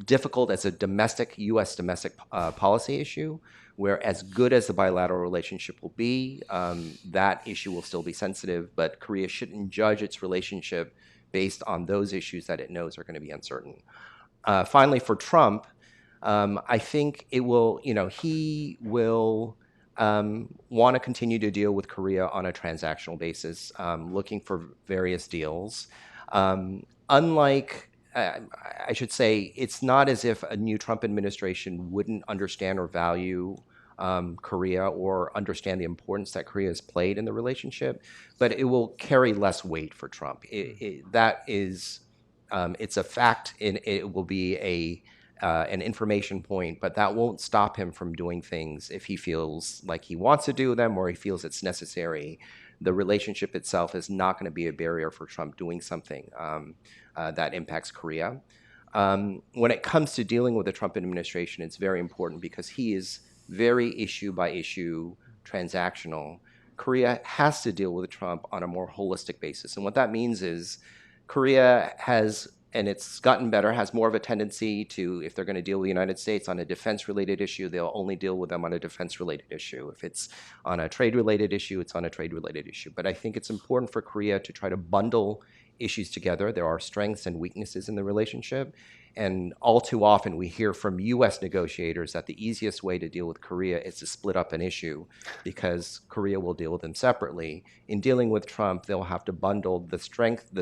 difficult as a domestic, U.S. domestic policy issue, where as good as the bilateral relationship will be, that issue will still be sensitive, but Korea shouldn't judge its relationship based on those issues that it knows are going to be uncertain. Finally, for Trump, I think it will, he will want to continue to deal with Korea on a transactional basis, looking for various deals. Unlike, I should say, it's not as if a new Trump administration wouldn't understand or value Korea or understand the importance that Korea has played in the relationship, but it will carry less weight for Trump. That is, it's a fact, and it will be an information point, but that won't stop him from doing things if he feels like he wants to do them or he feels it's necessary. The relationship itself is not going to be a barrier for Trump doing something that impacts Korea. When it comes to dealing with the Trump administration, it's very important because he is very issue by issue transactional. Korea has to deal with Trump on a more holistic basis. And what that means is Korea has, and it's gotten better, has more of a tendency to, if they're going to deal with the United States on a defense-related issue, they'll only deal with them on a defense-related issue. If it's on a trade-related issue, it's on a trade-related issue. But I think it's important for Korea to try to bundle issues together. There are strengths and weaknesses in the relationship. And all too often we hear from U.S. negotiators that the easiest way to deal with Korea is to split up an issue because Korea will deal with them separately. In dealing with Trump, they'll have to bundle the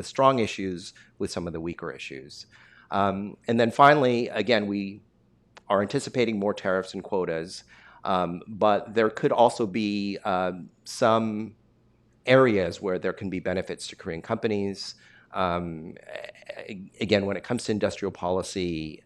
strong issues with some of the weaker issues. And then finally, again, we are anticipating more tariffs and quotas, but there could also be some areas where there can be benefits to Korean companies. Again, when it comes to industrial policy,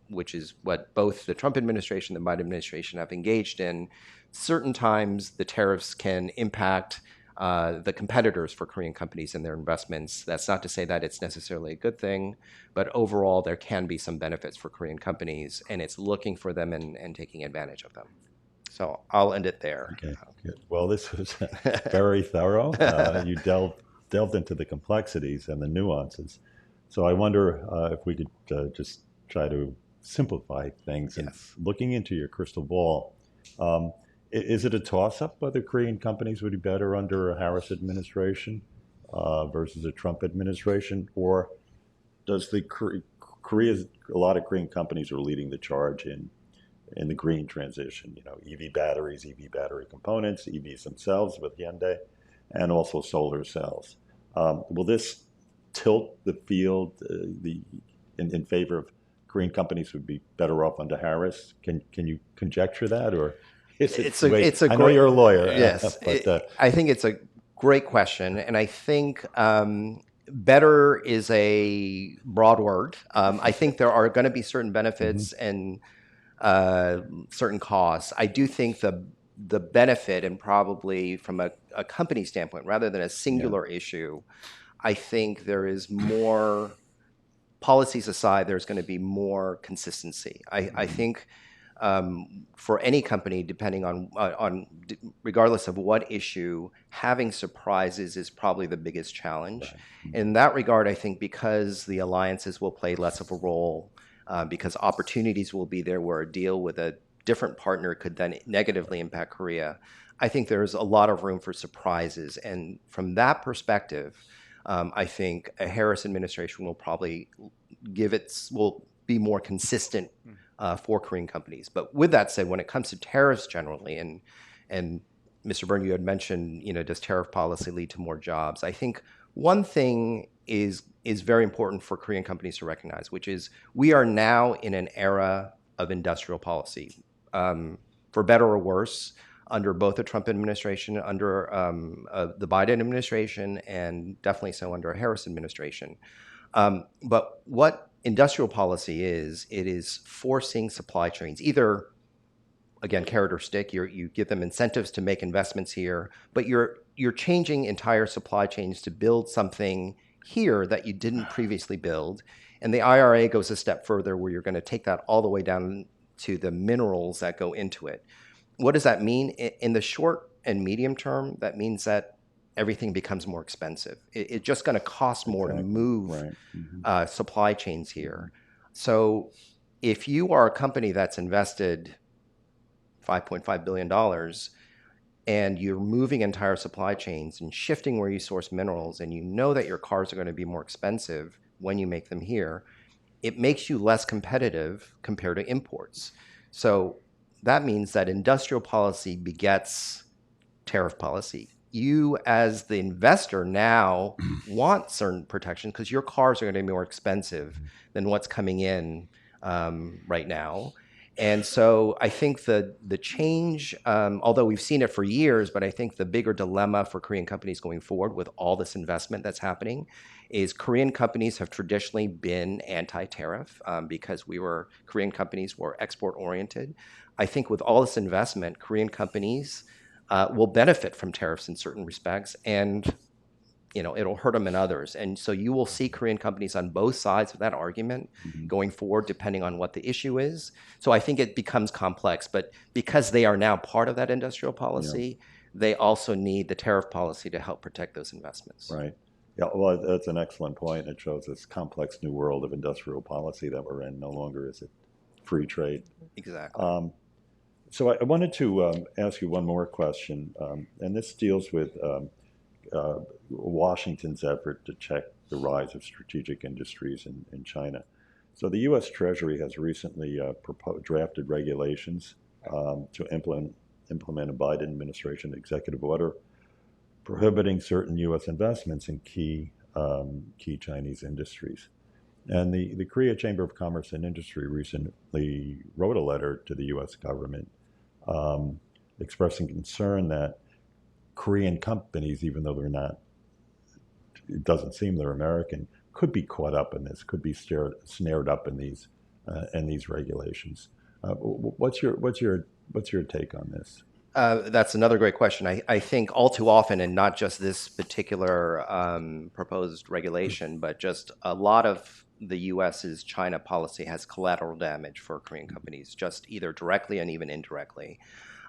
which is what both the Trump administration and the Biden administration have engaged in, certain times the tariffs can impact the competitors for Korean companies and their investments. That's not to say that it's necessarily a good thing, but overall there can be some benefits for Korean companies, and it's looking for them and taking advantage of them. So I'll end it there. Okay, good. Well, this was very thorough. You delved into the complexities and the nuances. So I wonder if we could just try to simplify things. And looking into your crystal ball, is it a toss-up whether Korean companies would be better under a Harris administration versus a Trump administration, or does the a lot of Korean companies are leading the charge in the green transition, EV batteries, EV battery components, EVs themselves with Hyundai, and also solar cells. Will this tilt the field in favor of Korean companies would be better off under Harris? Can you conjecture that, or is it? I know you're a lawyer. Yes, but, I think it's a great question, and I think better is a broad word. I think there are going to be certain benefits and certain costs. I do think the benefit, and probably from a company standpoint, rather than a singular issue, I think there is more, policies aside, there's going to be more consistency. I think for any company, depending on regardless of what issue, having surprises is probably the biggest challenge. In that regard, I think because the alliances will play less of a role, because opportunities will be there where a deal with a different partner could then negatively impact Korea, I think there's a lot of room for surprises. And from that perspective, I think a Harris administration will probably will be more consistent for Korean companies. But with that said, when it comes to tariffs generally, and Mr. Byrne, you had mentioned, does tariff policy lead to more jobs? I think one thing is very important for Korean companies to recognize, which is we are now in an era of industrial policy, for better or worse, under both the Trump administration, under the Biden administration, and definitely so under a Harris administration. But what industrial policy is, it is forcing supply chains, either, again, carrot or stick. You give them incentives to make investments here, but you're changing entire supply chains to build something here that you didn't previously build. And the IRA goes a step further, where you're going to take that all the way down to the minerals that go into it. What does that mean? In the short and medium term, that means that everything becomes more expensive. It's just going to cost more to move supply chains here. So if you are a company that's invested $5.5 billion and you're moving entire supply chains and shifting where you source minerals, and you know that your cars are going to be more expensive when you make them here, it makes you less competitive compared to imports. So that means that industrial policy begets tariff policy. You, as the investor, now want certain protection because your cars are going to be more expensive than what's coming in right now. And so I think the change, although we've seen it for years, but I think the bigger dilemma for Korean companies going forward with all this investment that's happening is Korean companies have traditionally been anti-tariff because Korean companies were export-oriented. I think with all this investment, Korean companies will benefit from tariffs in certain respects, and it'll hurt them in others. And so you will see Korean companies on both sides of that argument going forward, depending on what the issue is. So I think it becomes complex, but because they are now part of that industrial policy, they also need the tariff policy to help protect those investments. Right. Yeah, well, that's an excellent point. It shows this complex new world of industrial policy that we're in. No longer is it free trade. Exactly. So I wanted to ask you one more question, and this deals with Washington's effort to check the rise of strategic industries in China. So the U.S. Treasury has recently drafted regulations to implement a Biden administration executive order prohibiting certain U.S. investments in key Chinese industries. And the Korea Chamber of Commerce and Industry recently wrote a letter to the U.S. government expressing concern that Korean companies, even though they're not, it doesn't seem they're American, could be caught up in this, could be snared up in these regulations. What's your take on this? That's another great question. I think all too often, and not just this particular proposed regulation, but just a lot of the U.S.'s China policy has collateral damage for Korean companies, just either directly and even indirectly.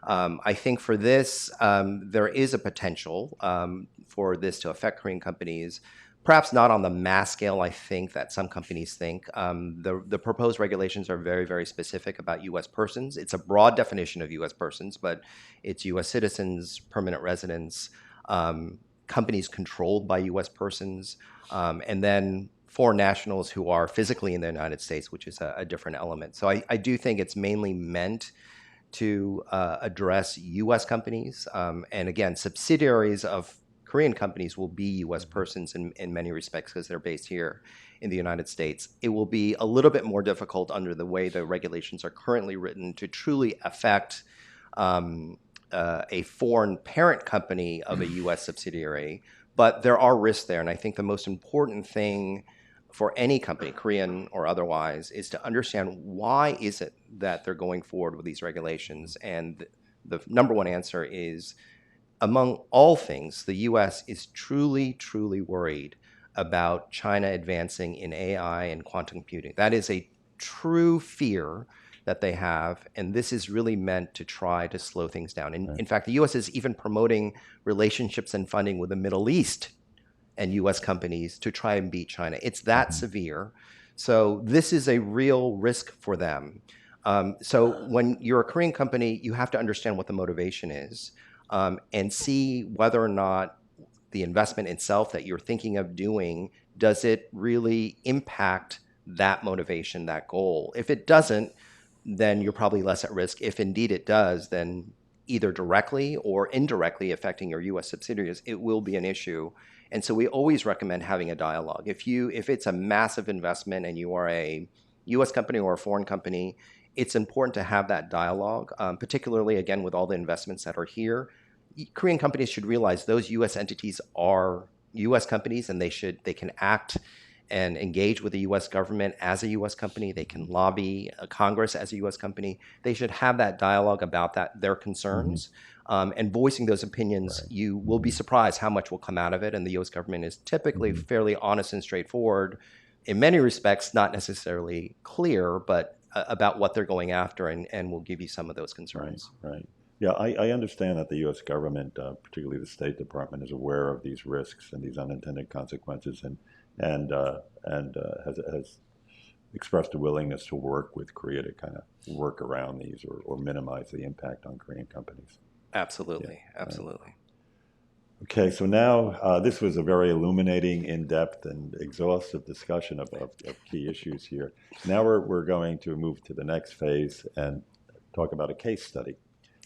I think for this, there is a potential for this to affect Korean companies, perhaps not on the mass scale I think that some companies think. The proposed regulations are very, very specific about U.S. persons. It's a broad definition of U.S. persons, but it's U.S. citizens, permanent residents, companies controlled by U.S. persons, and then foreign nationals who are physically in the United States, which is a different element. So I do think it's mainly meant to address U.S. companies. And again, subsidiaries of Korean companies will be U.S. persons in many respects because they're based here in the United States. It will be a little bit more difficult under the way the regulations are currently written to truly affect a foreign parent company of a U.S. subsidiary. But there are risks there. And I think the most important thing for any company, Korean or otherwise, is to understand why is it that they're going forward with these regulations. And the number one answer is, among all things, the U.S. is truly, truly worried about China advancing in AI and quantum computing. That is a true fear that they have, and this is really meant to try to slow things down. In fact, the U.S. is even promoting relationships and funding with the Middle East and U.S. companies to try and beat China. It's that severe. So this is a real risk for them. So when you're a Korean company, you have to understand what the motivation is and see whether or not the investment itself that you're thinking of doing, does it really impact that motivation, that goal? If it doesn't, then you're probably less at risk. If indeed it does, then either directly or indirectly affecting your U.S. subsidiaries, it will be an issue. And so we always recommend having a dialogue. If it's a massive investment and you are a U.S. company or a foreign company, it's important to have that dialogue, particularly, again, with all the investments that are here. Korean companies should realize those U.S. entities are U.S. companies, and they can act and engage with the U.S. government as a U.S. company. They can lobby Congress as a U.S. company. They should have that dialogue about their concerns. And voicing those opinions, you will be surprised how much will come out of it. And the U.S. government is typically fairly honest and straightforward, in many respects, not necessarily clear, but about what they're going after, and will give you some of those concerns. Right. Yeah, I understand that the U.S. government, particularly the State Department, is aware of these risks and these unintended consequences, and has expressed a willingness to work with Korea to kind of work around these or minimize the impact on Korean companies. Absolutely, Yeah, absolutely. Right. Okay, so now this was a very illuminating, in-depth, and exhaustive discussion of key issues here. Now we're going to move to the next phase and talk about a case study.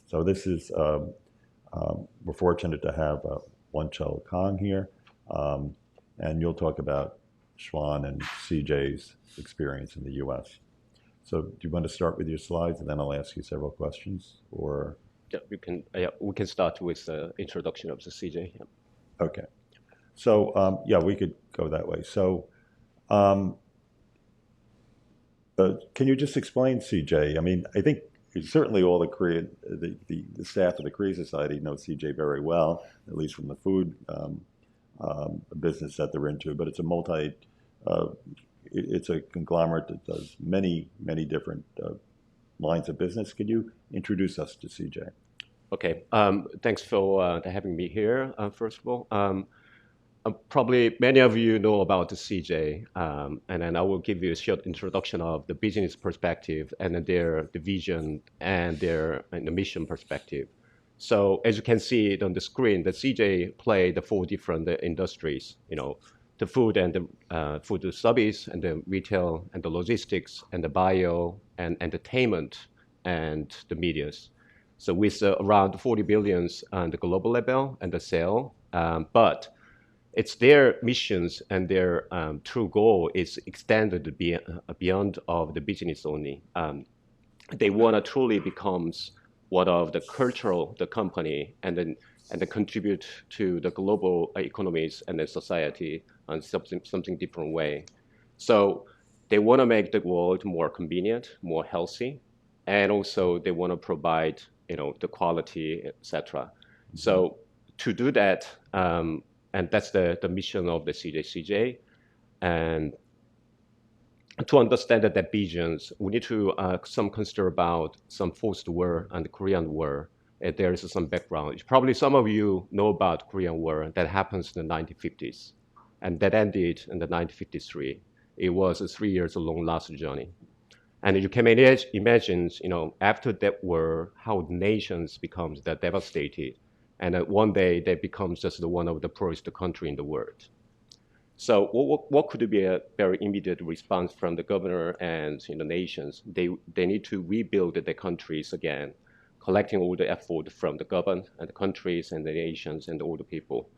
So this is, we're fortunate to have Won-Chul Kang here, and you'll talk about Schwan and CJ's experience in the U.S. So do you want to start with your slides, and then I'll ask you several questions, or? Yeah, we can start with the introduction of the CJ. Yeah. Okay. So yeah, we could go that way. So can you just explain CJ? I mean, I think certainly all the Korean, the staff of the Korea Society know CJ very well, at least from the food business that they're into. But it's it's a conglomerate that does many different lines of business. Could you introduce us to CJ? Okay. Thanks for having me here. First of all, probably many of you know about the CJ, and then I will give you a short introduction of the business perspective and then the vision and the mission perspective. So as you can see on the screen, the CJ play the 4 different industries. You know, the food and the food service and the retail and the logistics and the bio and entertainment and the medias. So with around 40 billions on the global level and the sale, but it's their missions and their true goal is extended beyond of the business only. They want to truly becomes one of the cultural the company and then contribute to the global economies and the society in something different way. So they want to make the world more convenient, more healthy, and also they want to provide the quality, etc. So to do that, and that's the mission of the CJ. And to understand that visions, we need to some consider about some post-war and the Korean War. There is some background. Probably some of you know about Korean War that happens in the 1950s, and that ended in the 1953. It was a 3 years long last journey. And you can imagine, after that war, how nations becomes that devastated, and one day they become just one of the poorest country in the world. So what could be a very immediate response from the governor and the nations? They need to rebuild their countries again, collecting all the effort from the government and the countries and the nations and all the people.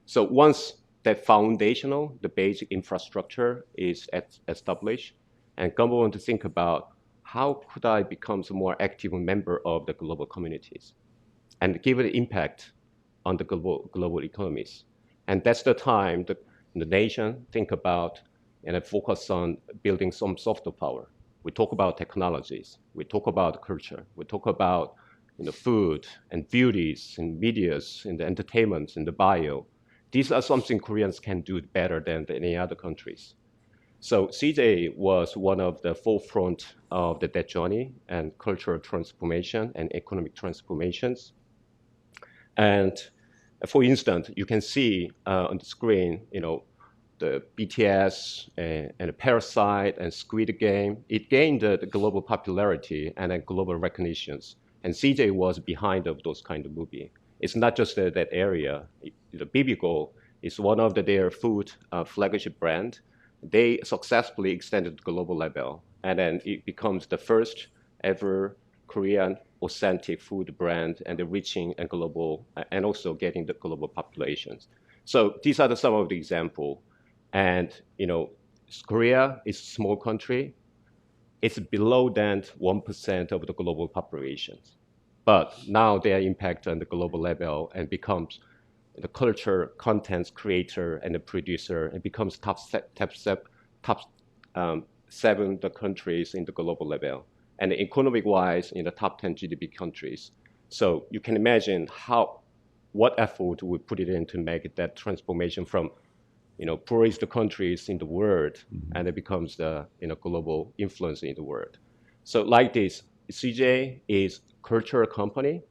So once that foundational, the basic infrastructure is established, and government want to think about how could I become a more active member of the global communities and give an impact on the global economies. And that's the time the nation think about and focus on building some soft power. We talk about technologies, we talk about culture, we talk about food and beauties and medias and the entertainment and the bio. These are something Koreans can do better than any other countries. So CJ was one of the forefront of that journey and cultural transformation and economic transformations. And for instance, you can see on the screen, the BTS and Parasite and Squid Game. It gained the global popularity and global recognitions. And CJ was behind of those kind of movie. It's not just that area. The Bibigo is one of their food flagship brand. They successfully extended global level, and then it becomes the first ever Korean authentic food brand and reaching a global and also getting the global populations. So these are some of the example. And Korea is a small country. It's below than 1% of the global populations. But now they are impact on the global level and becomes the culture, contents creator and the producer, and becomes top 7 the countries in the global level, and economic-wise in the top 10 GDP countries. So you can imagine what effort we put it in to make that transformation from poorest countries in the world, and it becomes the global influence in the world. So like this, CJ is cultural company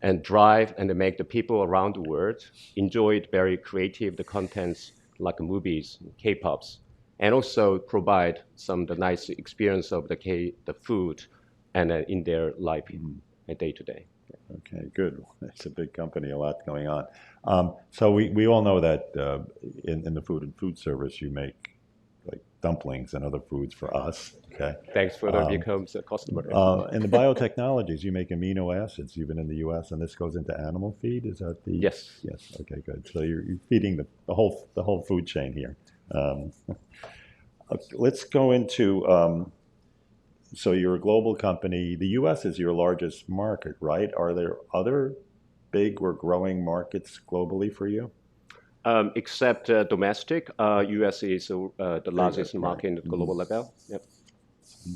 and drive and make the people around the world enjoy very creative the contents like movies, K-pops, and also provide some the nice experience of the food and in their life day to day. Okay, good. It's a big company, a lot going on. So we all know that in the food and food service, you make like dumplings and other foods for us. Okay. Thanks for that becomes a customer. In the biotechnologies, you make amino acids even in the U.S. and this goes into animal feed. Is that the? Yes. Yes. Okay, good. So you're feeding the whole food chain here. Let's go into. So you're a global company. The U.S. is your largest market, right? Are there other big or growing markets globally for you? Except domestic, U.S. is the largest market in the global level. Yep.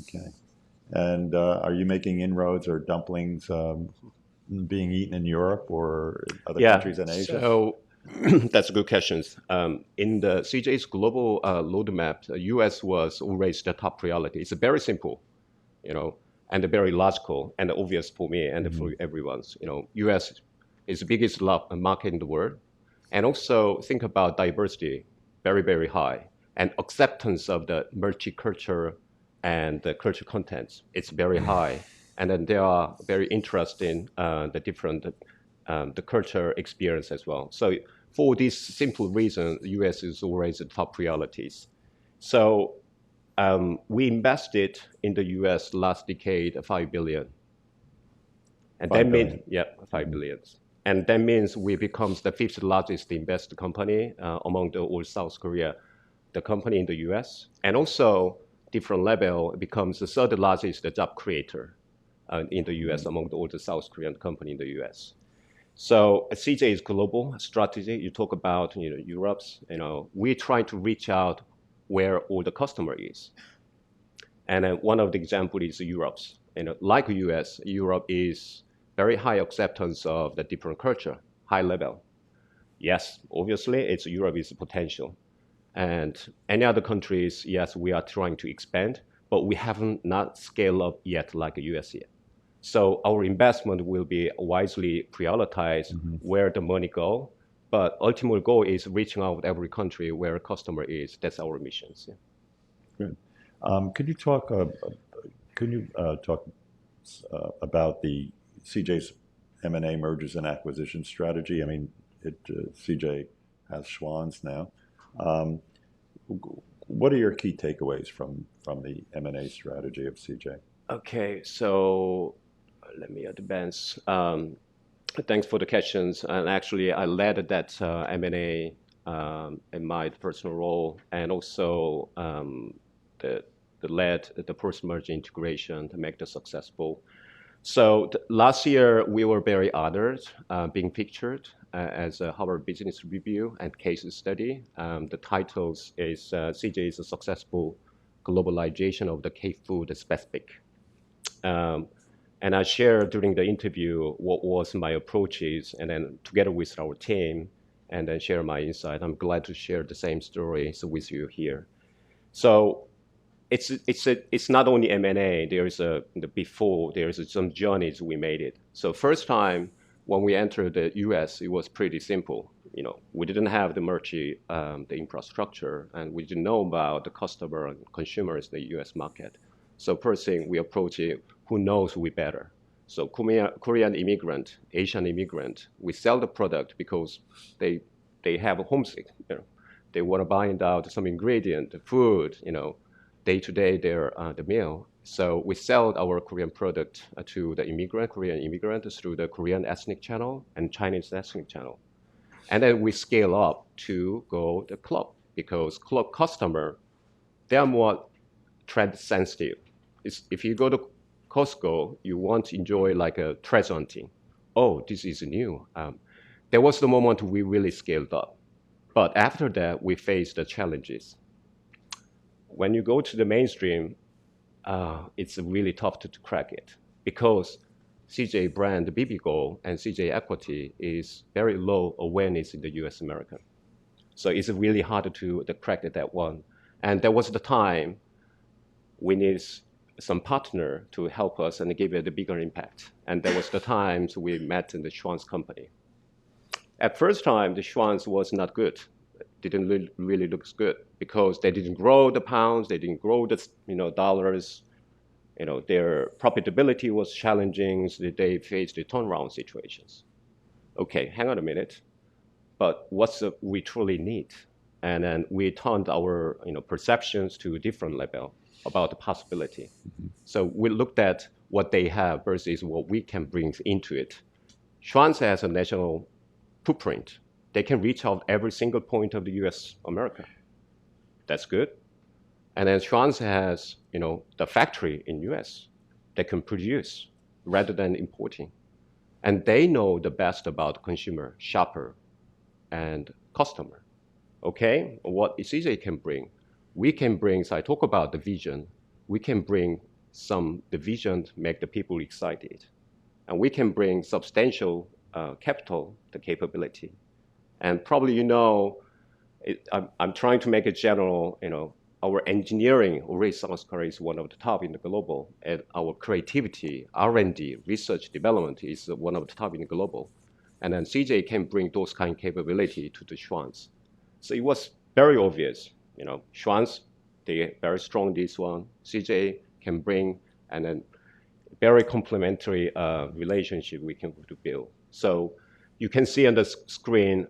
Okay. And are you making inroads or dumplings being eaten in Europe or other countries in Asia? So that's a good question. In the CJ's global roadmap, the U.S. was always the top priority. It's very simple, and very logical and obvious for me and for everyone. U.S. is the biggest market in the world. And also think about diversity, very, very high. And acceptance of the multicultural and the cultural contents, it's very high. And then they are very interested in the different, the culture experience as well. So for this simple reason, the US is always the top priorities. So we invested in the US last decade, $5 billion. And that means, 5 billion. And that means we become the fifth largest investor company among the all South Korea, the company in the US. And also, different level, it becomes the third largest job creator in the US among all the South Korean company in the US. So CJ is global strategy. You talk about Europe's. We try to reach out where all the customer is. And one of the examples is Europe's. Like US, Europe is very high acceptance of the different culture, high level. Yes, obviously, Europe is potential. And any other countries, yes, we are trying to expand, but we haven't not scaled up yet like the US yet. So our investment will be wisely prioritized where the money go, but ultimate goal is reaching out every country where a customer is. That's our mission. Yeah. Good. Could you talk about the CJ's M&A mergers and acquisition strategy? I mean, CJ has Schwann's now. What are your key takeaways from the M&A strategy of CJ? Okay, so let me advance. Thanks for the questions. And actually, I led that M&A in my personal role, and also led the post-merger integration to make it successful. So last year, we were very honored being featured as a Harvard Business Review and case study. The titles is CJ is a successful globalization of the K-food specific. And I shared during the interview what was my approaches, and then together with our team, and then share my insight. I'm glad to share the same stories with you here. So it's not only M&A. Before there is some journeys we made it. So first time when we entered the U.S., it was pretty simple. We didn't have the infrastructure, and we didn't know about the customer and consumers in the U.S. market. So first thing we approach it, who knows we better. So Korean immigrant, Asian immigrant, we sell the product because they have a homesick. They want to find out some ingredient, the food, day to day the meal. So we sell our Korean product to the Korean immigrant through the Korean ethnic channel and Chinese ethnic channel. And then we scale up to go the club, because club customer, they are more trend sensitive. If you go to Costco, you want to enjoy like a treasure hunting. Oh, this is new. There was the moment we really scaled up. But after that, we faced the challenges. When you go to the mainstream, it's really tough to crack it, because CJ brand, the Bibigo, and CJ equity is very low awareness in the US American. So it's really hard to crack that one. And there was the time we need some partner to help us and give it a bigger impact. And there was the times we met in the Schwann's company. At first time, the Schwann's was not good. Didn't really look good, because they didn't grow the pounds, they didn't grow the dollars. Their profitability was challenging. So they faced the turnaround situations. Okay, hang on a minute. But what's we truly need? And then we turned our perceptions to a different level about the possibility. So we looked at what they have versus what we can bring into it. Schwann's has a national footprint. They can reach out every single point of the US America. That's good. And then Schwann's has the factory in US that can produce rather than importing. And they know the best about consumer, shopper, and customer. Okay, what CJ can bring? We can bring, so I talk about the vision, we can bring the vision to make the people excited. And we can bring substantial capital, the capability. And probably I'm trying to make it general, our engineering already South Korea is one of the top in the global, and our creativity, R&D, research development is one of the top in the global. And then CJ can bring those kind of capability to the Schwann's. So it was very obvious, Schwann's, they very strong this one. CJ can bring, and then very complementary relationship we can build. So you can see on the screen,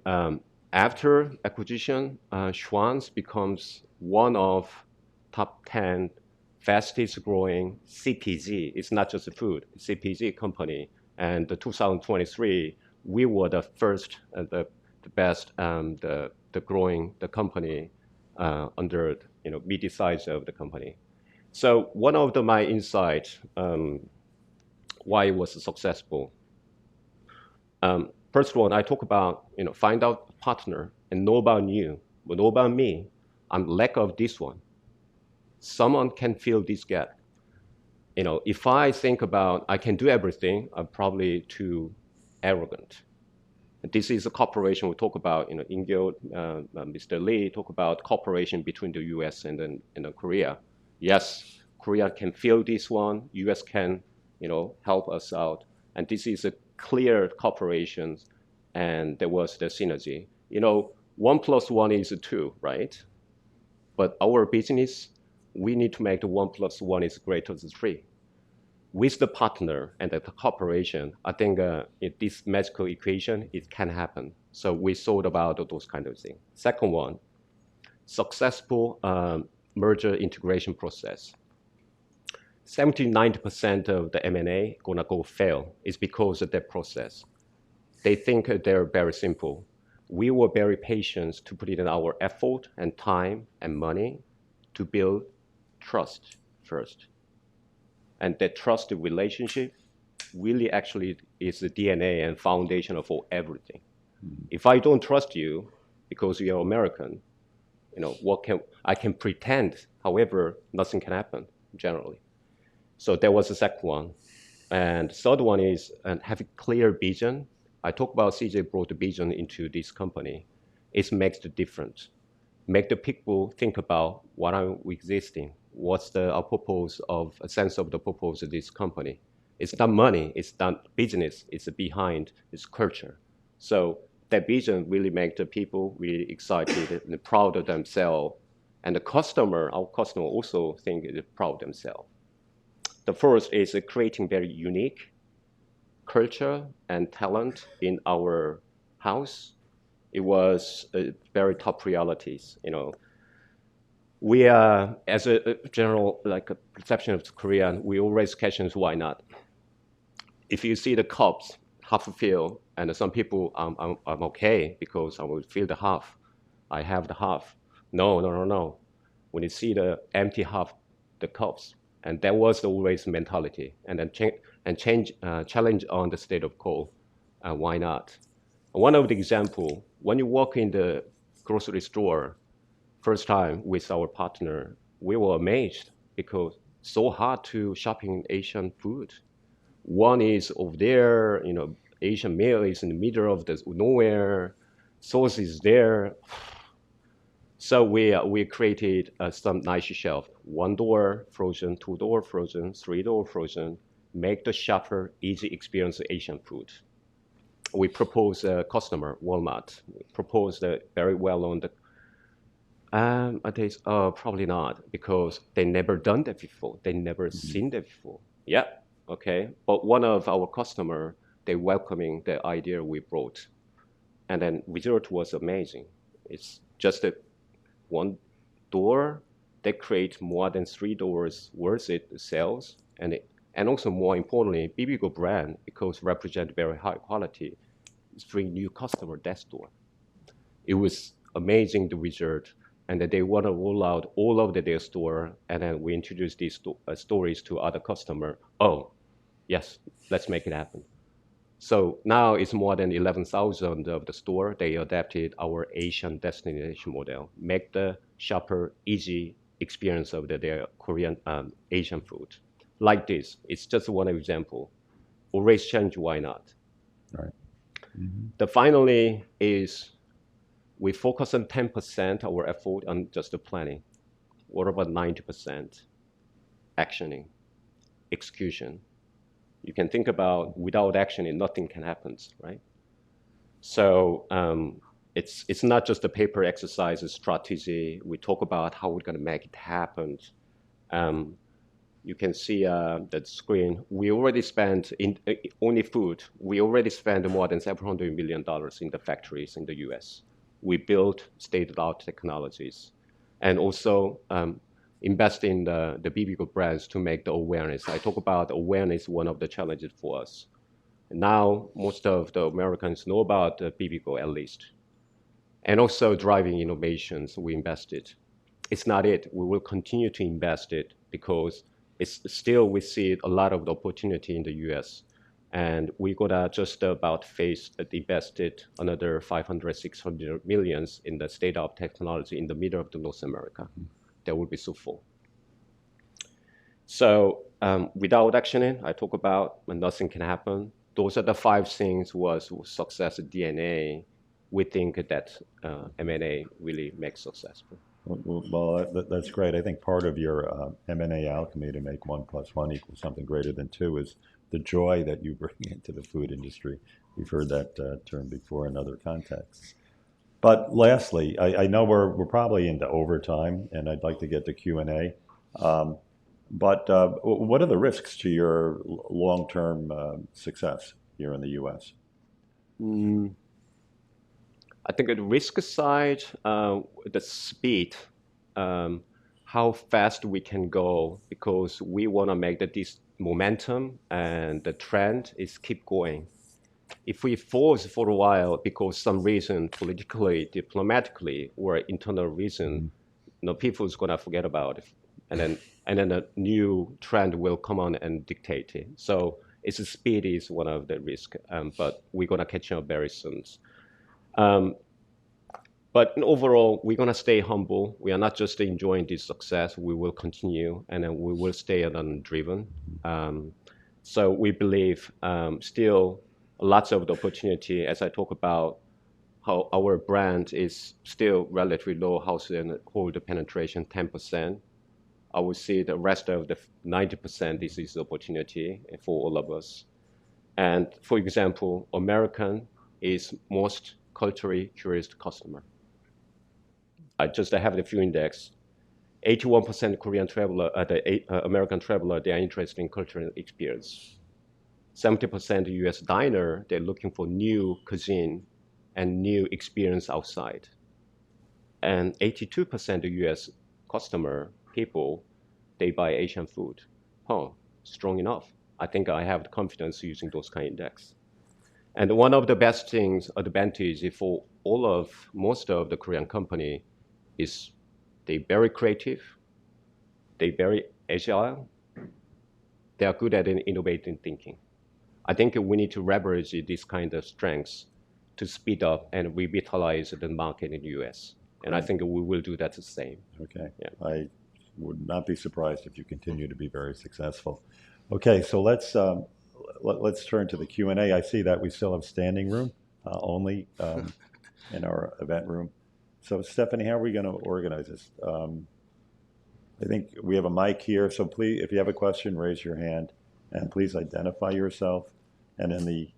after acquisition, Schwann's becomes one of top 10 fastest growing CPG. It's not just a food, CPG company. And the 2023 we were the first and the best, the growing the company under mid size of the company. So one of my insights why it was successful. First one, I talk about find out a partner and know about you, but know about me. I'm lack of this one. Someone can fill this gap. If I think about I can do everything, I'm probably too arrogant. And this is a cooperation we talk about. Inkyo, Mr. Lee talk about cooperation between the U.S. and then Korea. Yes, Korea can fill this one. U.S. can help us out, and this is a clear cooperation, and there was the synergy. 1 + 1 is 2, right? But our business, we need to make the 1 + 1 is greater than 3. With the partner and the cooperation, I think this magical equation, it can happen. So we thought about those kind of things. Second one, successful merger integration process. 70-90% of the M&A gonna go fail is because of that process. They think they're very simple. We were very patient to put in our effort and time and money to build trust first. And that trusted relationship really actually is the DNA and foundation for everything. If I don't trust you because you're American, I can pretend, however, nothing can happen generally. So that was the second one. And the third one is have a clear vision. I talk about CJ brought the vision into this company. It makes the difference. Make the people think about what I'm existing. What's our purpose of a sense of the purpose of this company? It's not money. It's not business. It's behind. It's culture. So that vision really makes the people really excited and proud of themselves. And our customer also think they're proud of themselves. The first is creating very unique culture and talent in our house. It was very top priorities. We are, as a general perception of Korean, we always question why not. If you see the cups half filled, and some people, I'm okay because I will fill the half. I have the half. No. When you see the empty half, the cups, and that was always mentality. And then challenge on the state of quo. Why not? One of the example, when you walk in the grocery store, first time with our partner, we were amazed because so hard to shopping Asian food. One is over there, Asian meal is in the middle of the nowhere, sauce is there. So we created some nice shelf. 1 door frozen, 2 door frozen, 3 door frozen, make the shopper easy experience Asian food. We propose a customer, Walmart, proposed very well on the probably not because they never done that before. They never seen that before. Yeah, okay. But one of our customer, they welcoming the idea we brought. And then result was amazing. It's just 1 door that creates more than 3 doors worth it sales. And also more importantly, Bibigo brand, because represent very high quality, bring new customer that store. It was amazing the result. And that they want to roll out all of their store, and then we introduce these stories to other customer. Oh, yes, let's make it happen. So now it's more than 11,000 of the store. They adapted our Asian destination model, make the shopper easy experience of their Korean Asian food. Like this, it's just one example. Always change, why not? Right. Mm-hmm. The finally is we focus on 10% our effort on just the planning. What about 90%? Actioning, execution. You can think about without actioning, nothing can happen, right? So it's not just a paper exercise, it's strategy. We talk about how we're going to make it happen. You can see that screen. We already spent in only food. We already spent more than $700 million in the factories in the U.S. We built state-of-the-art technologies, and also invest in the Bibigo brands to make the awareness. I talk about awareness, one of the challenges for us. Now, most of the Americans know about Bibigo at least. And also driving innovations, we invested. It's not it. We will continue to invest it because it's still, we see a lot of the opportunity in the US. And we're gonna just about invested another 500, 600 millions in the state of technology in the middle of the North America. That will be so full. So without actioning, I talk about when nothing can happen. Those are the 5 things was success DNA. We think that M&A really makes successful. Well, that's great. I think part of your M&A alchemy to make 1 + 1 = something greater than 2 is the joy that you bring into the food industry. We've heard that term before in other contexts. But lastly, I know we're probably into overtime, and I'd like to get to Q&A. But what are the risks to your long-term success here in the U.S.? I think at the risk side, the speed, how fast we can go, because we want to make this momentum and the trend is keep going. If we pause for a while because some reason, politically, diplomatically, or internal reason, people's gonna forget about it, and then a new trend will come on and dictate it. So it's speed is one of the risks, but we're gonna catch up very soon. But overall, we're gonna stay humble. We are not just enjoying this success. We will continue, and then we will stay driven. So we believe still lots of the opportunity, as I talk about how our brand is still relatively low household penetration, 10%. I would say the rest of the 90%, this is the opportunity for all of us. And for example, American is most culturally curious customer. I just have the few index. 81% Korean traveler, American traveler, they are interested in cultural experience. 70% US diner, they're looking for new cuisine and new experience outside. And 82% US customer people, they buy Asian food. Strong enough. I think I have the confidence using those kind of index. And one of the best things, advantage for most of the Korean company is they're very creative, they're very agile, they are good at innovating thinking. I think we need to leverage this kind of strengths to speed up and revitalize the market in the US. And I think we will do that the same. Okay. Yeah. I would not be surprised if you continue to be very successful. Okay, so let's turn to the Q&A. I see that we still have standing room only in our event room. So Stephanie, how are we going to organize this? I think we have a mic here, so please, if you have a question, raise your hand, and please identify yourself. And in the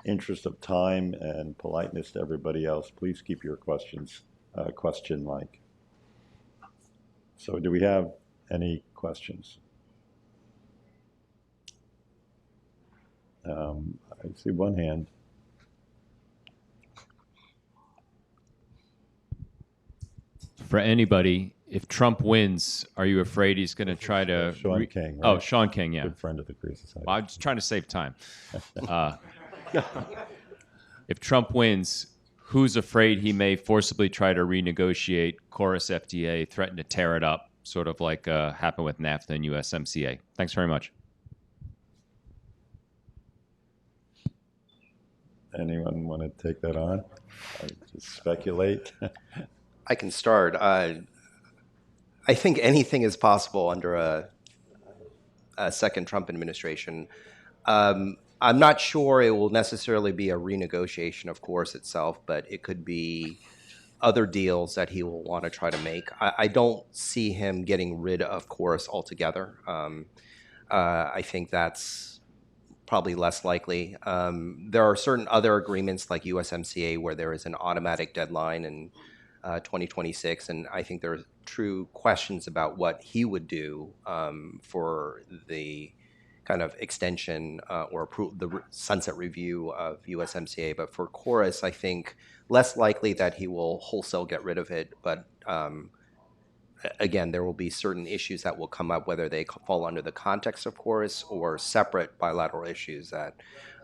interest of time and politeness to everybody else, please keep your questions question-like. So do we have any questions? I see one hand. For anybody, if Trump wins, are you afraid he's going to try to... Sean King, right? Oh, Sean King, yeah. Good friend of the Korea Society. Well, I'm just trying to save time. If Trump wins, who's afraid he may forcibly try to renegotiate Chorus FTA, threaten to tear it up, sort of like happened with NAFTA and USMCA? Thanks very much. Anyone want to take that on? I just speculate. I can start. I think anything is possible under a second Trump administration. I'm not sure it will necessarily be a renegotiation of course itself, but it could be other deals that he will want to try to make. I don't see him getting rid of course altogether. I think that's probably less likely. There are certain other agreements like USMCA where there is an automatic deadline in 2026, and I think there are true questions about what he would do for the kind of extension or the sunset review of USMCA. But for Chorus, I think less likely that he will wholesale get rid of it, but again, there will be certain issues that will come up, whether they fall under the context of KORUS or separate bilateral issues that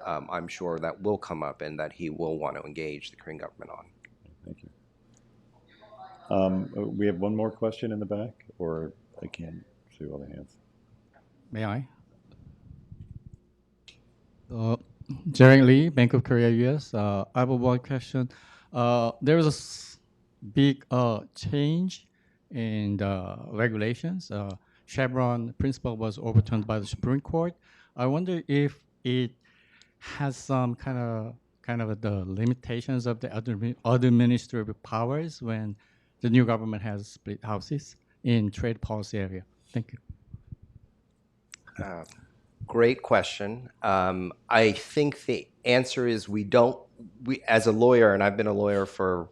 I'm sure that will come up and that he will want to engage the Korean government on. Thank you. We have one more question in the back, or I can't see all the hands. May I? Jerry Lee, Bank of Korea, US. I have one question. There was a big change in the regulations. Chevron principle was overturned by the Supreme Court. I wonder if it has some kind of the limitations of the administrative powers when the new government has split houses in trade policy area. Thank you. Great question. I think the answer is we as a lawyer, and I've been a lawyer for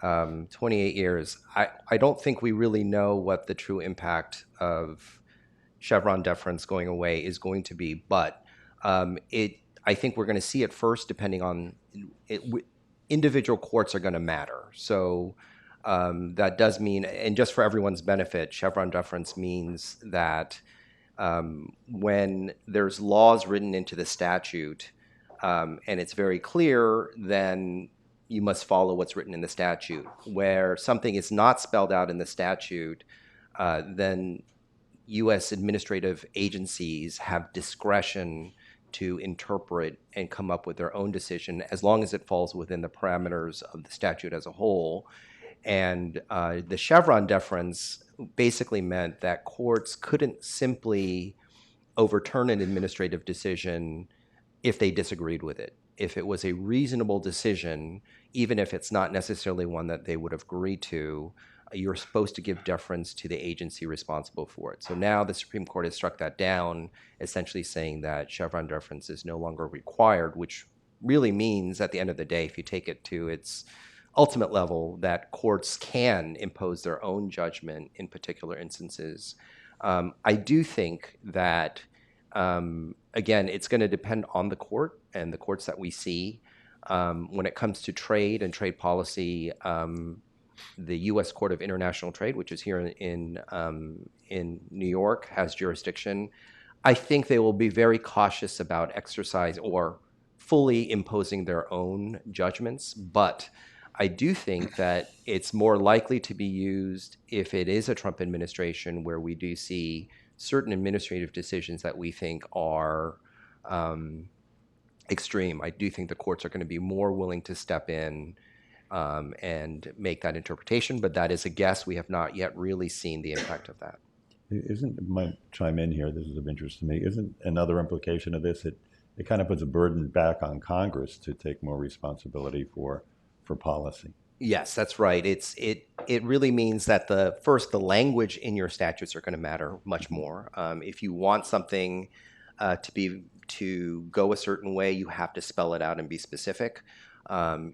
28 years, I don't think we really know what the true impact of Chevron deference going away is going to be, but I think we're going to see it first depending on individual courts are going to matter. So that does mean, and just for everyone's benefit, Chevron deference means that when there's laws written into the statute and it's very clear, then you must follow what's written in the statute. Where something is not spelled out in the statute, then U.S. administrative agencies have discretion to interpret and come up with their own decision as long as it falls within the parameters of the statute as a whole. And the Chevron deference basically meant that courts couldn't simply overturn an administrative decision if they disagreed with it. If it was a reasonable decision, even if it's not necessarily one that they would have agreed to, you're supposed to give deference to the agency responsible for it. So now the Supreme Court has struck that down, essentially saying that Chevron deference is no longer required, which really means at the end of the day, if you take it to its ultimate level, that courts can impose their own judgment in particular instances. I do think that, again, it's going to depend on the court and the courts that we see. When it comes to trade and trade policy, the U.S. Court of International Trade, which is here in New York, has jurisdiction. I think they will be very cautious about exercise or fully imposing their own judgments, but I do think that it's more likely to be used if it is a Trump administration where we do see certain administrative decisions that we think are extreme. I do think the courts are going to be more willing to step in and make that interpretation, but that is a guess. We have not yet really seen the impact of that. Might chime in here, this is of interest to me, isn't another implication of this, it kind of puts a burden back on Congress to take more responsibility for policy? Yes, that's right. It really means that the language in your statutes are going to matter much more. If you want something to go a certain way, you have to spell it out and be specific. So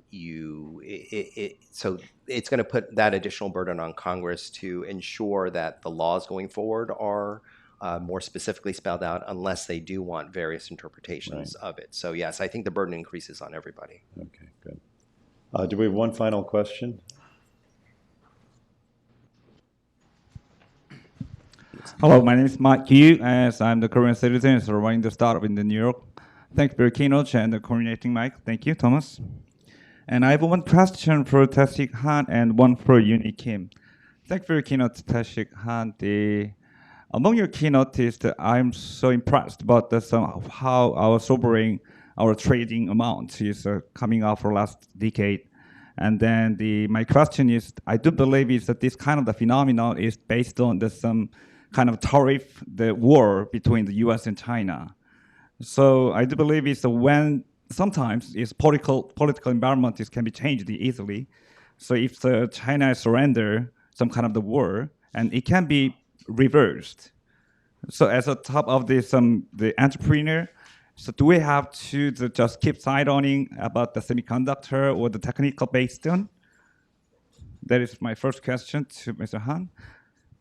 it's going to put that additional burden on Congress to ensure that the laws going forward are more specifically spelled out, unless they do want various interpretations of it. So yes, I think the burden increases on everybody. Okay, good. Do we have one final question? Hello, my name is Mike Yu, as I'm the Korean citizen running the startup in New York. Thank you for your keynote and the coordinating mic. Thank you, Thomas. And I have one question for Tae-Sik Han and one for Uni Kim. Thank you for your keynote, Tae-Sik Han. Among your keynote is that I'm so impressed about how our sobering, our trading amount is coming out for last decade. And then my question is, I do believe is that this kind of the phenomenon is based on some kind of tariff, the war between the U.S. and China. So I do believe it's when sometimes it's political environment can be changed easily. So if China surrender some kind of the war, and it can be reversed. So as a top of this, the entrepreneur, so do we have to just keep side-owning about the semiconductor or the technical based on? That is my first question to Mr. Han.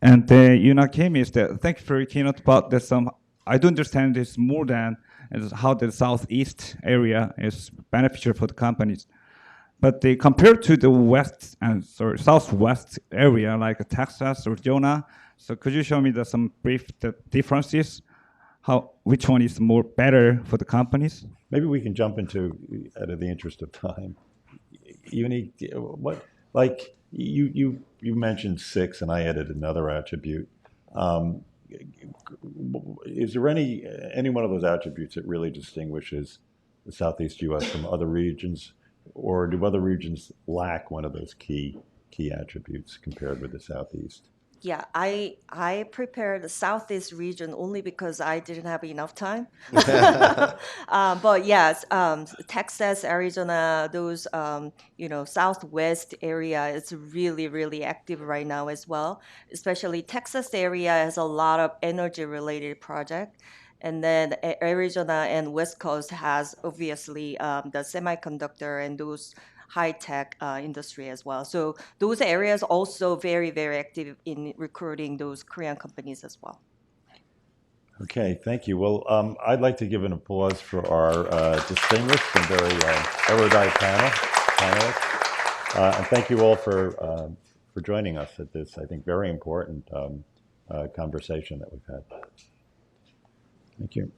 And Yuna Kim is that, thank you for your keynote about this. I do understand this more than how the Southeast area is beneficial for the companies. But they compared to the west and southwest area like Texas, Arizona. So could you show me some brief differences? Which one is more better for the companies? Maybe we can jump into, out of the interest of time, unique. What, like you mentioned 6, and I added another attribute. Is there any one of those attributes that really distinguishes the Southeast U.S. from other regions, or do other regions lack one of those key attributes compared with the Southeast? Yeah, I prepared the Southeast region only because I didn't have enough time. But yes, Texas, Arizona, those Southwest area is really, really active right now as well. Especially Texas area has a lot of energy related project. And then Arizona and West Coast has obviously the semiconductor and those high tech industry as well. So those areas also very, very active in recruiting those Korean companies as well. Okay, thank you. Well, I'd like to give an applause for our distinguished and very erudite panelists. And thank you all for joining us at this, I think, very important conversation that we've had. Thank you.